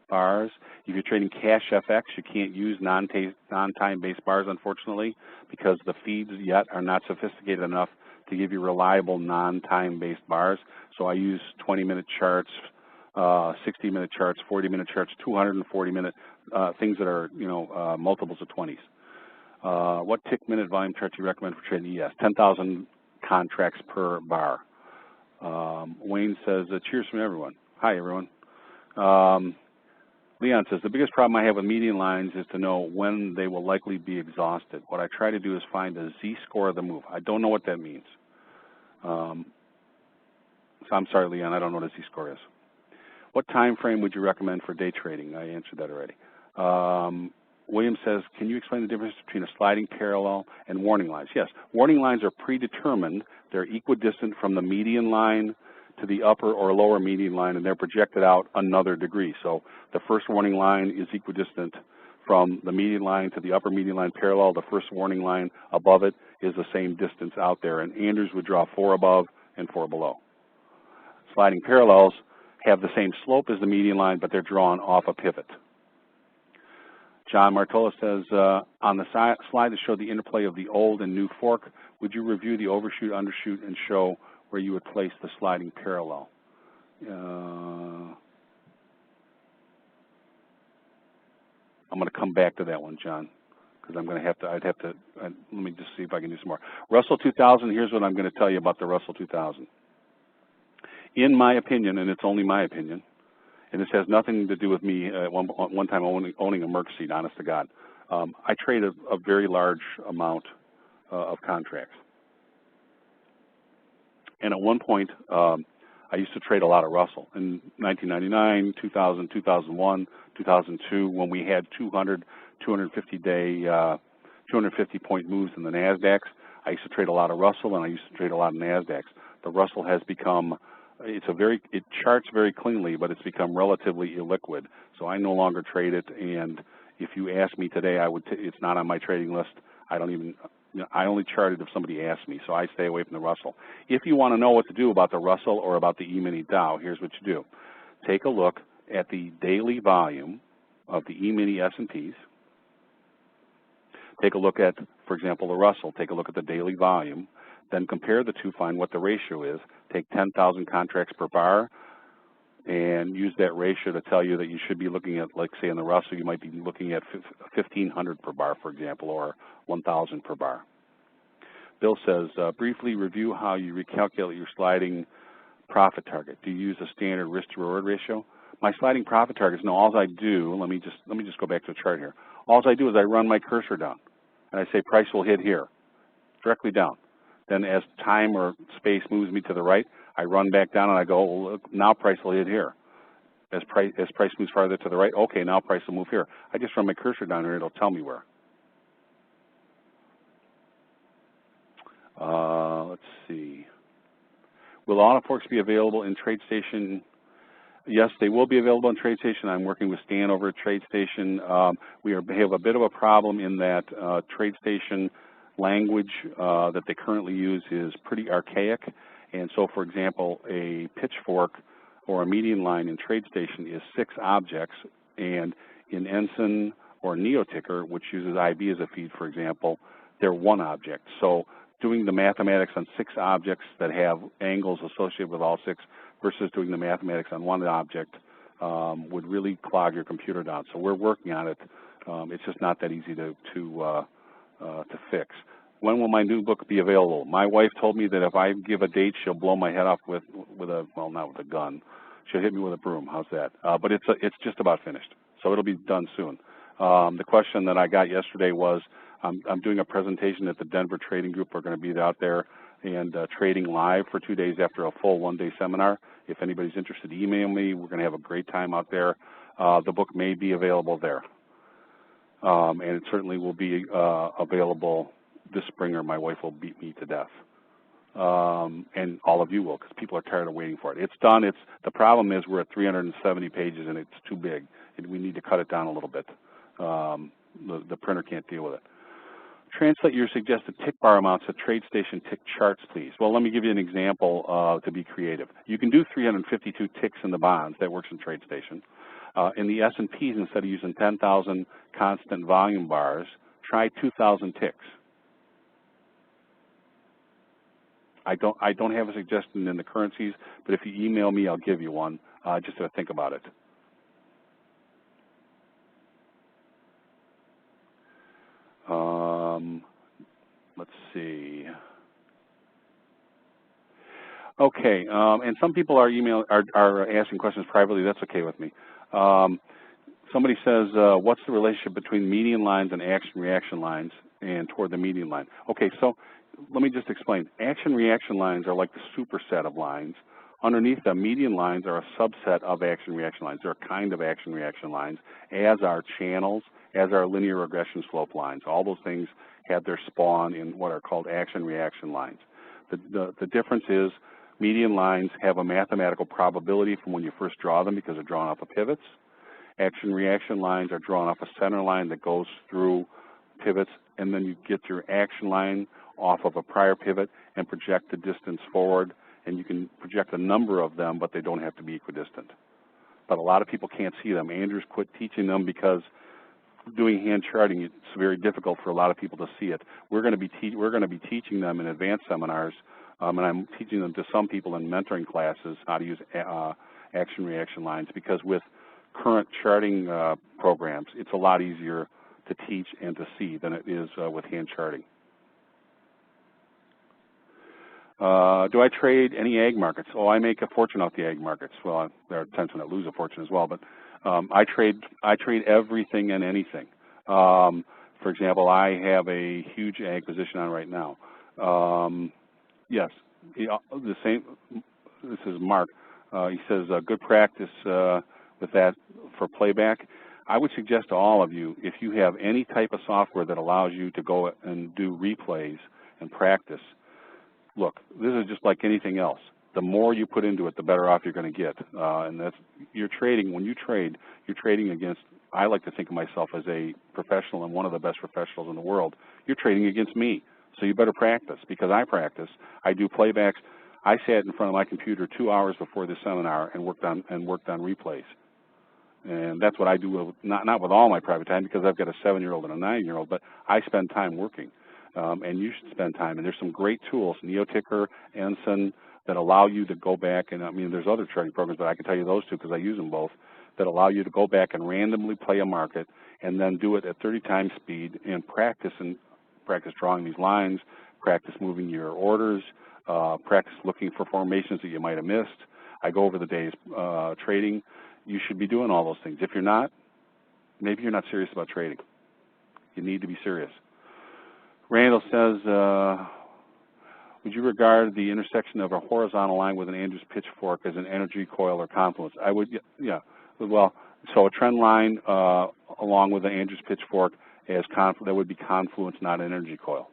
bars. If you're trading cash FX, you can't use non-time-based bars, unfortunately, because the feeds yet are not sophisticated enough to give you reliable non-time-based bars. So I use 20-minute charts, 60-minute charts, 40-minute charts, 240-minute, things that are, you know, multiples of 20s. What tick-minute volume chart do you recommend for trading ES? 10,000 contracts per bar. Wayne says, cheers from everyone. Hi, everyone. Leon says, the biggest problem I have with median lines is to know when they will likely be exhausted. What I try to do is find a Z-score of the move. I don't know what that means. So I'm sorry, Leon, I don't know what a Z-score is. What time frame would you recommend for day trading? I answered that already. William says, can you explain the difference between a sliding parallel and warning lines? Yes, warning lines are predetermined. They're equidistant from the median line to the upper or lower median line, and they're projected out another degree. So the first warning line is equidistant from the median line to the upper median line parallel. The first warning line above it is the same distance out there, and Andrews would draw 4 above and 4 below. Sliding parallels have the same slope as the median line, but they're drawn off a pivot. John Martola says, on the slide that showed the interplay of the old and new fork, would you review the overshoot, undershoot, and show where you would place the sliding parallel? I'm going to come back to that one, John, because I'm going to have to, let me just see if I can do some more. Russell 2000, here's what I'm going to tell you about the Russell 2000. In my opinion, and it's only my opinion, and this has nothing to do with me one time owning a Merck seat, honest to God. I trade a very large amount of contracts. And at one point, I used to trade a lot of Russell. In 1999, 2000, 2001, 2002, when we had 200, 250-day, 250-point moves in the NASDAQs, I used to trade a lot of Russell, and I used to trade a lot of NASDAQs. The Russell has become, it charts very cleanly, but it's become relatively illiquid. So I no longer trade it, and if you ask me today, it's not on my trading list. I only chart it if somebody asks me, so I stay away from the Russell. If you want to know what to do about the Russell or about the E-mini Dow, here's what you do. Take a look at the daily volume of the E-mini S&Ps. Take a look at, for example, the Russell. Take a look at the daily volume. Then compare the two, find what the ratio is. Take 10,000 contracts per bar and use that ratio to tell you that you should be looking at, like say in the Russell, you might be looking at 1,500 per bar, for example, or 1,000 per bar. Bill says, briefly review how you recalculate your sliding profit target. Do you use a standard risk to reward ratio? My sliding profit targets, no, all I do, let me just go back to the chart here. All I do is I run my cursor down and I say price will hit here, directly down. Then as time or space moves me to the right, I run back down and I go, well, look, now price will hit here. As price moves farther to the right, okay, now price will move here. I just run my cursor down here, it'll tell me where. Let's see. Will auto forks be available in TradeStation? Yes, they will be available in TradeStation. I'm working with Stan over at TradeStation. We have a bit of a problem in that TradeStation language that they currently use is pretty archaic. And so, for example, a pitchfork or a median line in TradeStation is 6 objects, and in Ensign or NeoTicker, which uses IB as a feed, for example, they're 1 object. So doing the mathematics on 6 objects that have angles associated with all 6 versus doing the mathematics on 1 object would really clog your computer down. So we're working on it. It's just not that easy to fix. When will my new book be available? My wife told me that if I give a date, she'll blow my head off with a, well, not with a gun. She'll hit me with a broom. How's that? But it's just about finished, so it'll be done soon. The question that I got yesterday was, I'm doing a presentation at the Denver Trading Group. We're going to be out there and trading live for 2 days after a full 1-day seminar. If anybody's interested, email me. We're going to have a great time out there. The book may be available there, and it certainly will be available this spring, or my wife will beat me to death. And all of you will, because people are tired of waiting for it. It's done. The problem is we're at 370 pages, and it's too big. We need to cut it down a little bit. The printer can't deal with it. Translate your suggested tick bar amounts to TradeStation tick charts, please. Well, let me give you an example to be creative. You can do 352 ticks in the bonds. That works in TradeStation. In the S&Ps, instead of using 10,000 constant volume bars, try 2,000 ticks. I don't have a suggestion in the currencies, but if you email me, I'll give you one, just to think about it. Let's see. Okay, and some people are asking questions privately. That's okay with me. Somebody says, what's the relationship between median lines and action-reaction lines and toward the median line? Okay, so let me just explain. Action-reaction lines are like the superset of lines. Underneath them, median lines are a subset of action-reaction lines. They're a kind of action-reaction lines, as are channels, as are linear regression slope lines. All those things have their spawn in what are called action-reaction lines. The difference is median lines have a mathematical probability from when you first draw them because they're drawn off of pivots. Action-reaction lines are drawn off a center line that goes through pivots, and then you get your action line off of a prior pivot and project the distance forward, and you can project a number of them, but they don't have to be equidistant. But a lot of people can't see them. Andrew's quit teaching them because doing hand charting, it's very difficult for a lot of people to see it. We're going to be teaching them in advanced seminars, and I'm teaching them to some people in mentoring classes how to use action-reaction lines, because with current charting programs, it's a lot easier to teach and to see than it is with hand charting. Do I trade any ag markets? Oh, I make a fortune off the ag markets. Well, there are times when I lose a fortune as well, but I trade everything and anything. For example, I have a huge ag position on right now. Yes, the same. This is Mark. He says good practice with that for playback. I would suggest to all of you, if you have any type of software that allows you to go and do replays and practice, look, this is just like anything else. The more you put into it, the better off you're going to get. And that's, you're trading, when you trade, you're trading against, I like to think of myself as a professional and one of the best professionals in the world. You're trading against me, so you better practice, because I practice. I do playbacks. I sat in front of my computer 2 hours before this seminar and worked on replays. And that's what I do, not with all my private time, because I've got a 7-year-old and a 9-year-old, but I spend time working. And you should spend time. And there's some great tools, NeoTicker, Ensign, that allow you to go back, and I mean, there's other trading programs, but I can tell you those two because I use them both, that allow you to go back and randomly play a market and then do it at 30 times speed and practice drawing these lines, practice moving your orders, practice looking for formations that you might have missed. I go over the day's trading. You should be doing all those things. If you're not, maybe you're not serious about trading. You need to be serious. Randall says, would you regard the intersection of a horizontal line with an Andrews pitchfork as an energy coil or confluence? I would, yeah. Well, so a trend line along with the Andrews Pitchfork as that would be confluence, not an energy coil,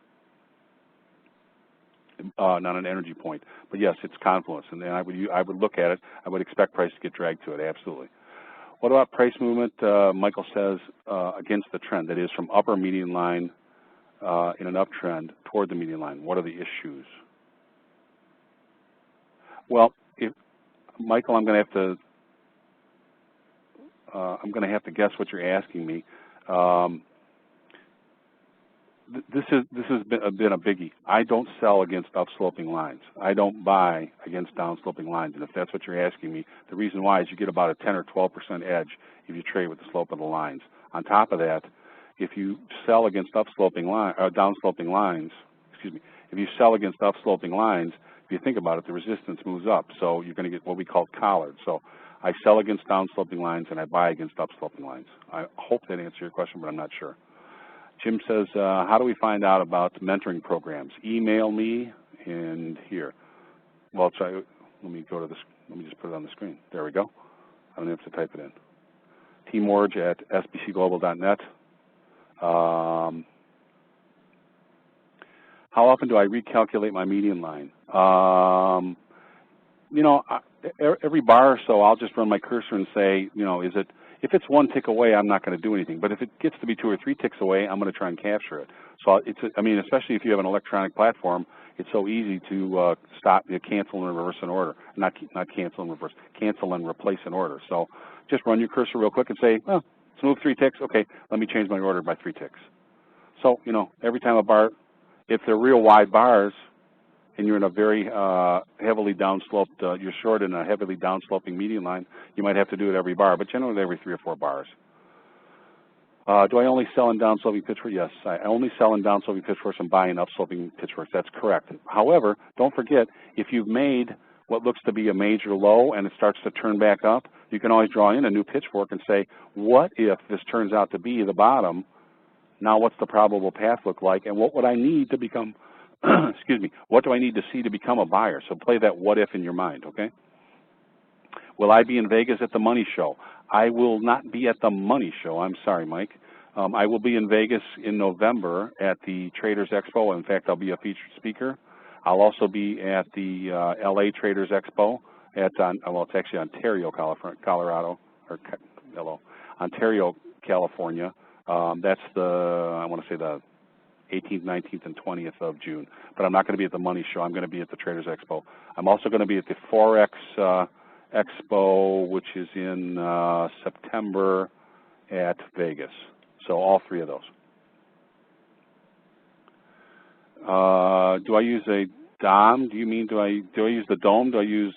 not an energy point. But yes, it's confluence, and then I would look at it. I would expect price to get dragged to it, absolutely. What about price movement? Michael says against the trend, that is from upper median line in an uptrend toward the median line. What are the issues? Well, Michael, I'm going to have to guess what you're asking me. This has been a biggie. I don't sell against upsloping lines. I don't buy against downsloping lines. And if that's what you're asking me, the reason why is you get about a 10 or 12% edge if you trade with the slope of the lines. On top of that, if you sell against downsloping lines, excuse me, if you sell against upsloping lines, if you think about it, the resistance moves up. So you're going to get what we call collared. So I sell against downsloping lines and I buy against upsloping lines. I hope that answers your question, but I'm not sure. Jim says, how do we find out about mentoring programs? Email me and here. Well, let me go to this. Let me just put it on the screen. There we go. I don't have to type it in. Teamorg at sbcglobal.net. How often do I recalculate my median line? You know, every bar or so, I'll just run my cursor and say, you know, if it's one tick away, I'm not going to do anything. But if it gets to be 2 or 3 ticks away, I'm going to try and capture it. So I mean, especially if you have an electronic platform, it's so easy to cancel and reverse an order. Not cancel and reverse, cancel and replace an order. So just run your cursor real quick and say, well, it's moved 3 ticks. Okay, let me change my order by 3 ticks. So, you know, every time a bar, if they're real wide bars, and you're in a very heavily downsloped, you're short in a heavily downsloping median line, you might have to do it every bar, but generally every 3 or 4 bars. Do I only sell in downsloping pitchforks? Yes, I only sell in downsloping pitchforks and buy in upsloping pitchforks. That's correct. However, don't forget, if you've made what looks to be a major low and it starts to turn back up, you can always draw in a new pitchfork and say, what if this turns out to be the bottom? Now what's the probable path look like, and what would I need to become excuse me, what do I need to see to become a buyer? So play that what if in your mind, okay? Will I be in Vegas at the Money Show? I will not be at the Money Show. I'm sorry, Mike. I will be in Vegas in November at the Traders Expo. In fact, I'll be a featured speaker. I'll also be at the LA Traders Expo well, it's actually Ontario, Colorado, or Ontario, California. That's I want to say the 18th, 19th, and 20th of June. But I'm not going to be at the Money Show. I'm going to be at the Traders Expo. I'm also going to be at the FOREX Expo, which is in September at Vegas. So all 3 of those. Do I use a DOM? Do you mean do I use the DOM? Do I use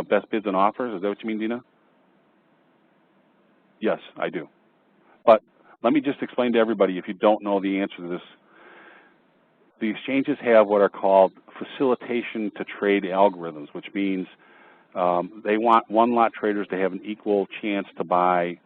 best bids and offers? Is that what you mean, Dina? Yes, I do. But let me just explain to everybody, if you don't know the answer to this, the exchanges have what are called facilitation to trade algorithms, which means they want 1 lot traders to have an equal chance to buy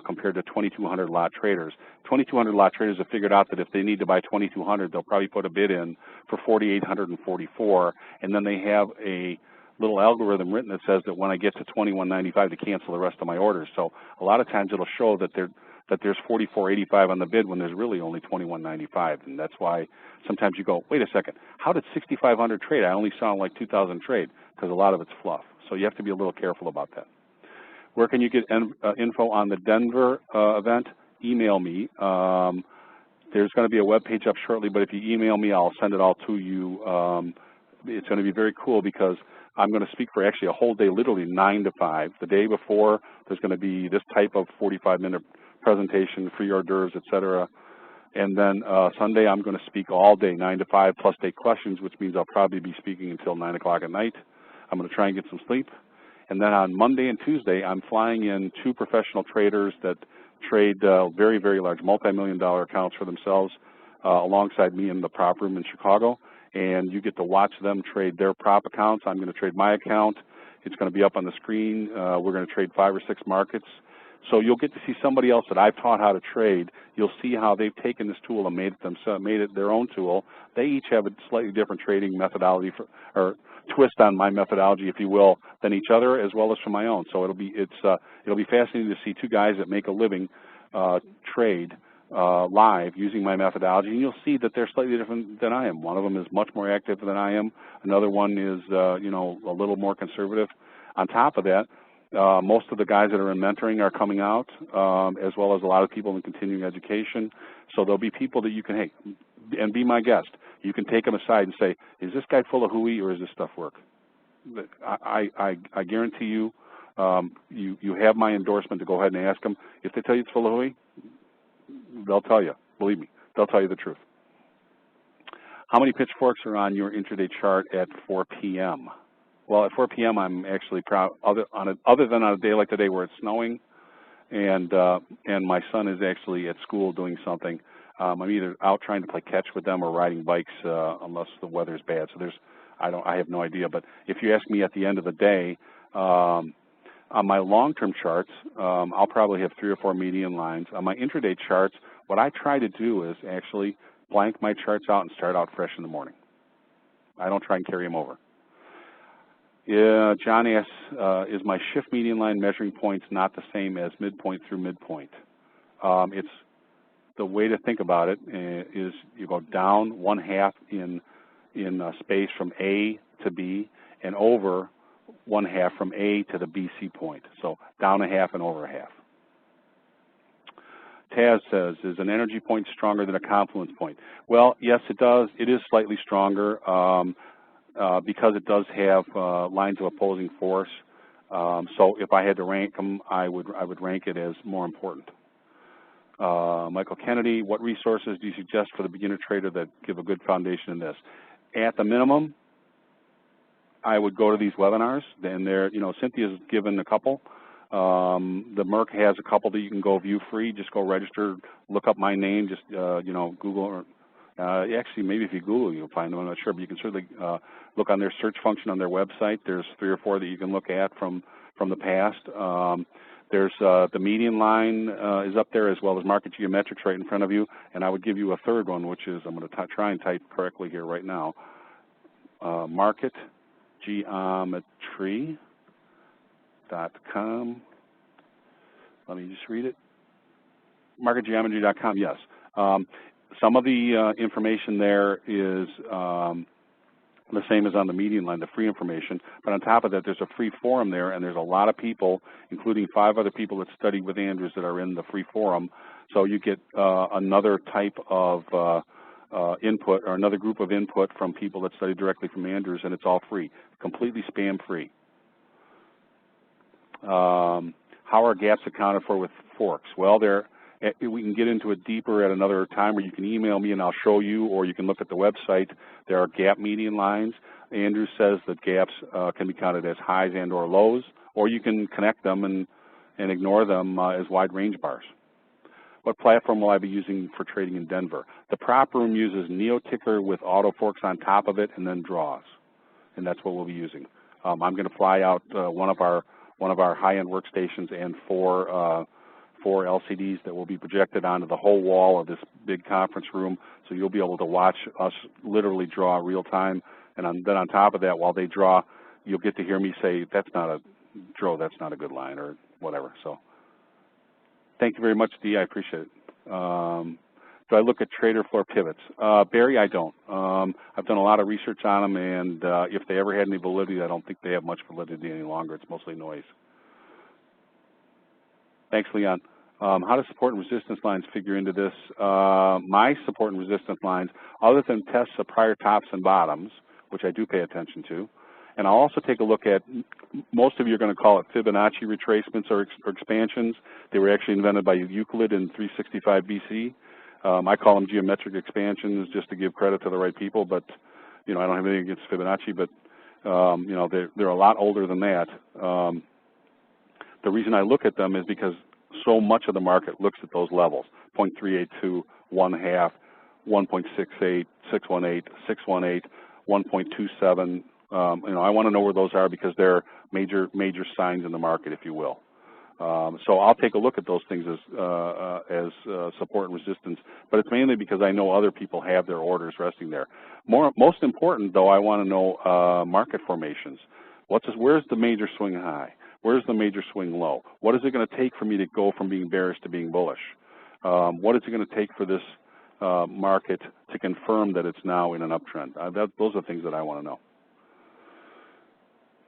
compared to 2,200 lot traders. 2,200 lot traders have figured out that if they need to buy 2,200, they'll probably put a bid in for 4,844, and then they have a little algorithm written that says that when I get to 21.95 to cancel the rest of my orders. So a lot of times it'll show that there's 44.85 on the bid when there's really only 21.95, and that's why sometimes you go, wait a second, how did 6,500 trade? I only saw like 2,000 trade, because a lot of it's fluff. So you have to be a little careful about that. Where can you get info on the Denver event? Email me. There's going to be a web page up shortly, but if you email me, I'll send it all to you. It's going to be very cool because I'm going to speak for actually a whole day, literally 9 to 5. The day before, there's going to be this type of 45-minute presentation, free hors d'oeuvres, et cetera. And then Sunday, I'm going to speak all day, 9 to 5, plus take questions, which means I'll probably be speaking until 9 o'clock at night. I'm going to try and get some sleep. And then on Monday and Tuesday, I'm flying in 2 professional traders that trade very, very large multi-million-dollar accounts for themselves alongside me in the prop room in Chicago. And you get to watch them trade their prop accounts. I'm going to trade my account. It's going to be up on the screen. We're going to trade 5 or 6 markets. So you'll get to see somebody else that I've taught how to trade. You'll see how they've taken this tool and made it their own tool. They each have a slightly different trading methodology or twist on my methodology, if you will, than each other, as well as from my own. So it'll be fascinating to see two guys that make a living trade live using my methodology, and you'll see that they're slightly different than I am. One of them is much more active than I am. Another one is, a little more conservative. On top of that, most of the guys that are in mentoring are coming out, as well as a lot of people in continuing education. So there'll be people that you can, hey, and be my guest. You can take them aside and say, is this guy full of hooey or is this stuff work? I guarantee you, you have my endorsement to go ahead and ask them. If they tell you it's full of hooey, they'll tell you. Believe me, they'll tell you the truth. How many pitchforks are on your intraday chart at 4 p.m.? Well, at 4 p.m., I'm actually proud, other than on a day like today where it's snowing, and my son is actually at school doing something. I'm either out trying to play catch with them or riding bikes, unless the weather's bad. So I have no idea. But if you ask me at the end of the day, on my long-term charts, I'll probably have 3 or 4 median lines. On my intraday charts, what I try to do is actually blank my charts out and start out fresh in the morning. I don't try and carry them over. John asks, is my shift median line measuring points not the same as midpoint through midpoint? It's the way to think about it is you go down 1/2 in space from A to B and over 1/2 from A to the BC point. So down 1/2 and over 1/2. Taz says, is an energy point stronger than a confluence point? Well, yes, it does. It is slightly stronger because it does have lines of opposing force. So if I had to rank them, I would rank it as more important. Michael Kennedy, what resources do you suggest for the beginner trader that give a good foundation in this? At the minimum, I would go to these webinars, and Cynthia's given a couple. The Merck has a couple that you can go view free. Just go register, look up my name, just Google. Actually, maybe if you Google, you'll find them. I'm not sure, but you can certainly look on their search function on their website. There's 3 or 4 that you can look at from the past. There's the median line is up there, as well as market geometrics right in front of you. And I would give you a third one, which is, I'm going to try and type correctly here right now, market geometry.com. Let me just read it. Marketgeometry.com, yes. Some of the information there is the same as on the median line, the free information. But on top of that, there's a free forum there, and there's a lot of people, including 5 other people that studied with Andrews, that are in the free forum. So you get another type of input, or another group of input from people that study directly from Andrews, and it's all free, completely spam-free. How are gaps accounted for with Forex? Well, we can get into it deeper at another time, where you can email me and I'll show you, or you can look at the website. There are gap median lines. Andrew says that gaps can be counted as highs and or lows, or you can connect them and ignore them as wide range bars. What platform will I be using for trading in Denver? The prop room uses NeoTicker with auto forks on top of it and then draws, and that's what we'll be using. I'm going to fly out one of our high-end workstations and 4 LCDs that will be projected onto the whole wall of this big conference room, so you'll be able to watch us literally draw real time. And then on top of that, while they draw, you'll get to hear me say, that's not a draw, that's not a good line, or whatever. So thank you very much, Dee. I appreciate it. Do I look at trader floor pivots? Barry, I don't. I've done a lot of research on them, and if they ever had any validity, I don't think they have much validity any longer. It's mostly noise. Thanks, Leon. How do support and resistance lines figure into this? My support and resistance lines, other than tests of prior tops and bottoms, which I do pay attention to, and I'll also take a look at, most of you are going to call it Fibonacci retracements or expansions. They were actually invented by Euclid in 365 BC. I call them geometric expansions just to give credit to the right people, but I don't have anything against Fibonacci, but they're a lot older than that. The reason I look at them is because so much of the market looks at those levels: 0.382, 1/2, 1.68, 618, 618, 1.27. I want to know where those are because they're major signs in the market, if you will. So I'll take a look at those things as support and resistance, but it's mainly because I know other people have their orders resting there. Most important, though, I want to know market formations. Where's the major swing high? Where's the major swing low? What is it going to take for me to go from being bearish to being bullish? What is it going to take for this market to confirm that it's now in an uptrend? Those are things that I want to know.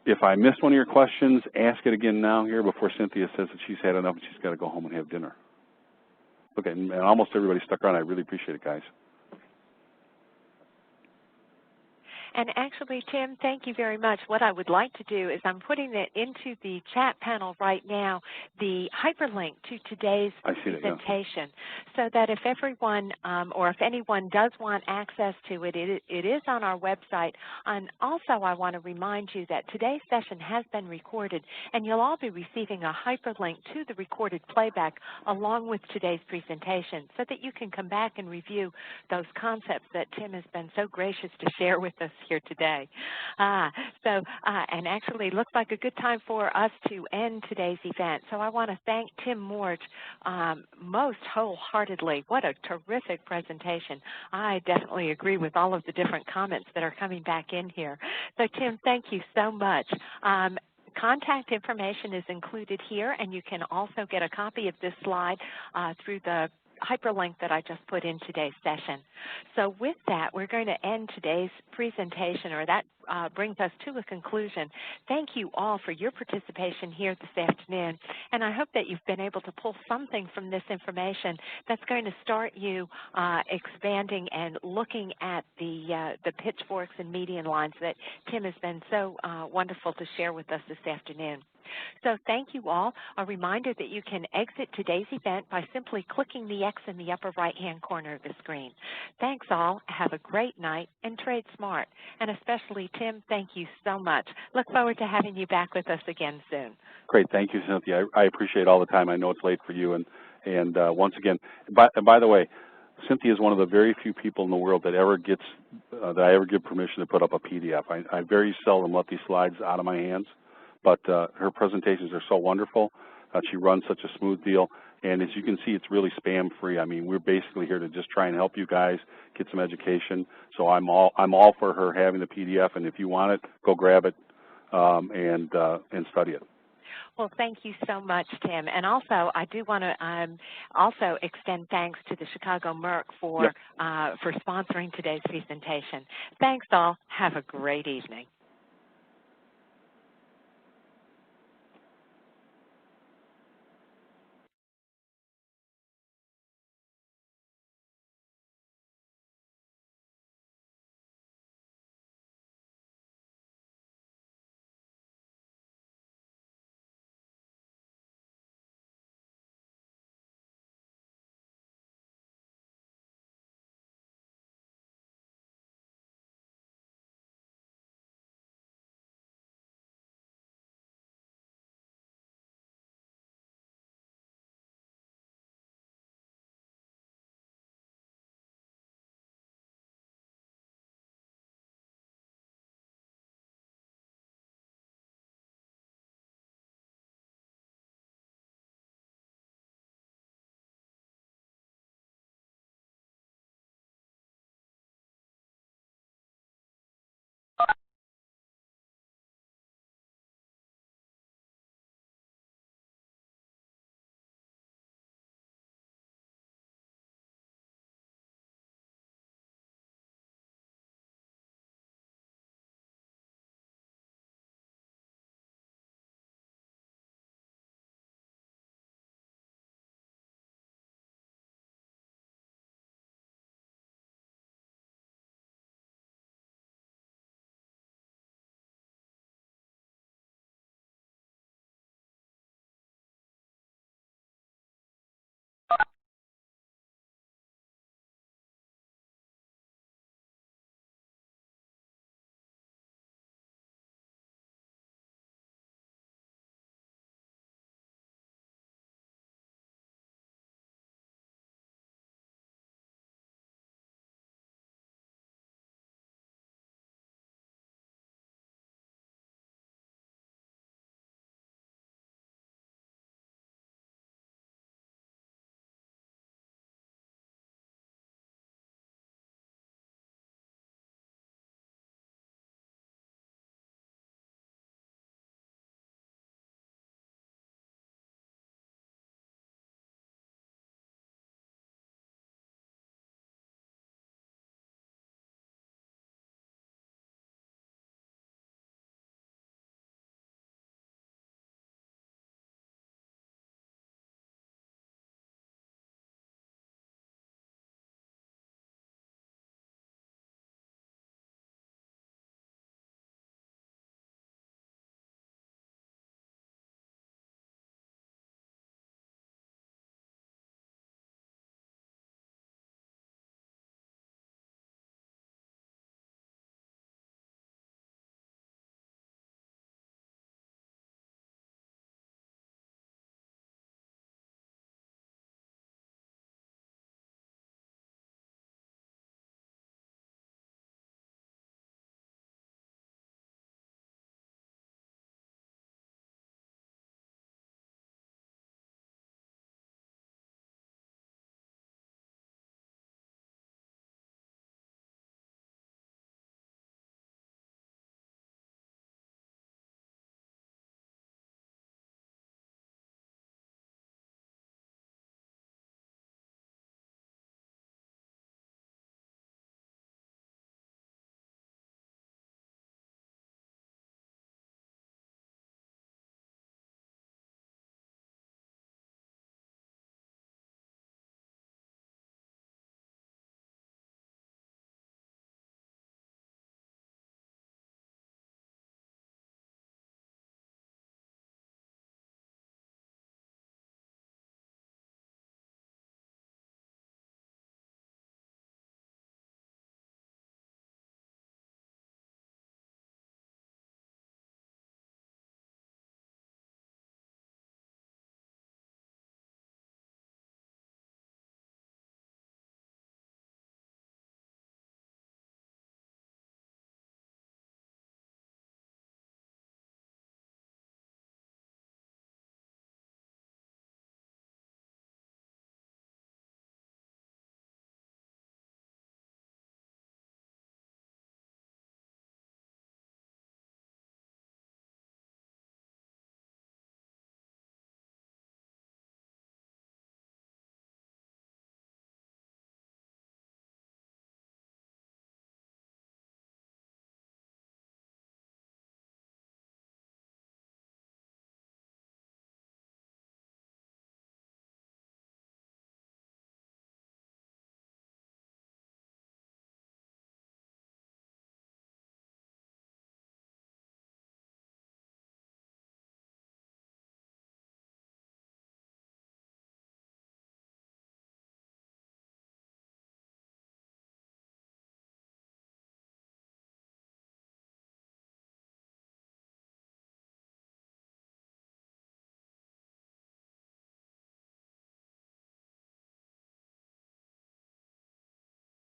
If I missed one of your questions, ask it again now here before Cynthia says that she's had enough and she's got to go home and have dinner. Okay, and almost everybody stuck around. I really appreciate it, guys. And actually, Tim, thank you very much. What I would like to do is I'm putting it into the chat panel right now, the hyperlink to today's presentation, so that if everyone or if anyone does want access to it, it is on our website. And also, I want to remind you that today's session has been recorded, and you'll all be receiving a hyperlink to the recorded playback along with today's presentation, so that you can come back and review those concepts that Tim has been so gracious to share with us here today. And actually looks like a good time for us to end today's event. So I want to thank Tim Morge most wholeheartedly. What a terrific presentation. I definitely agree with all of the different comments that are coming back in here. So Tim, thank you so much. Contact information is included here, and you can also get a copy of this slide through the hyperlink that I just put in today's session. So with that, we're going to end today's presentation, or that brings us to a conclusion. Thank you all for your participation here this afternoon, and I hope that you've been able to pull something from this information that's going to start you expanding and looking at the pitchforks and median lines that Tim has been so wonderful to share with us this afternoon. So thank you all. A reminder that you can exit today's event by simply clicking the X in the upper right-hand corner of the screen. Thanks all. Have a great night and trade smart. And especially, Tim, thank you so much. Look forward to having you back with us again soon. Great. Thank you, Cynthia. I appreciate all the time. I know it's late for you. And once again, by the way, Cynthia is one of the very few people in the world that ever gets that I ever give permission to put up a PDF. I very seldom let these slides out of my hands. But her presentations are so wonderful. She runs such a smooth deal. And as you can see, it's really spam-free. I mean, we're basically here to just try and help you guys get some education. So I'm all for her having the PDF. And if you want it, go grab it and study it. Well, thank you so much, Tim. And also, I do want to also extend thanks to the Chicago Merc for sponsoring today's presentation. Thanks all. Have a great evening.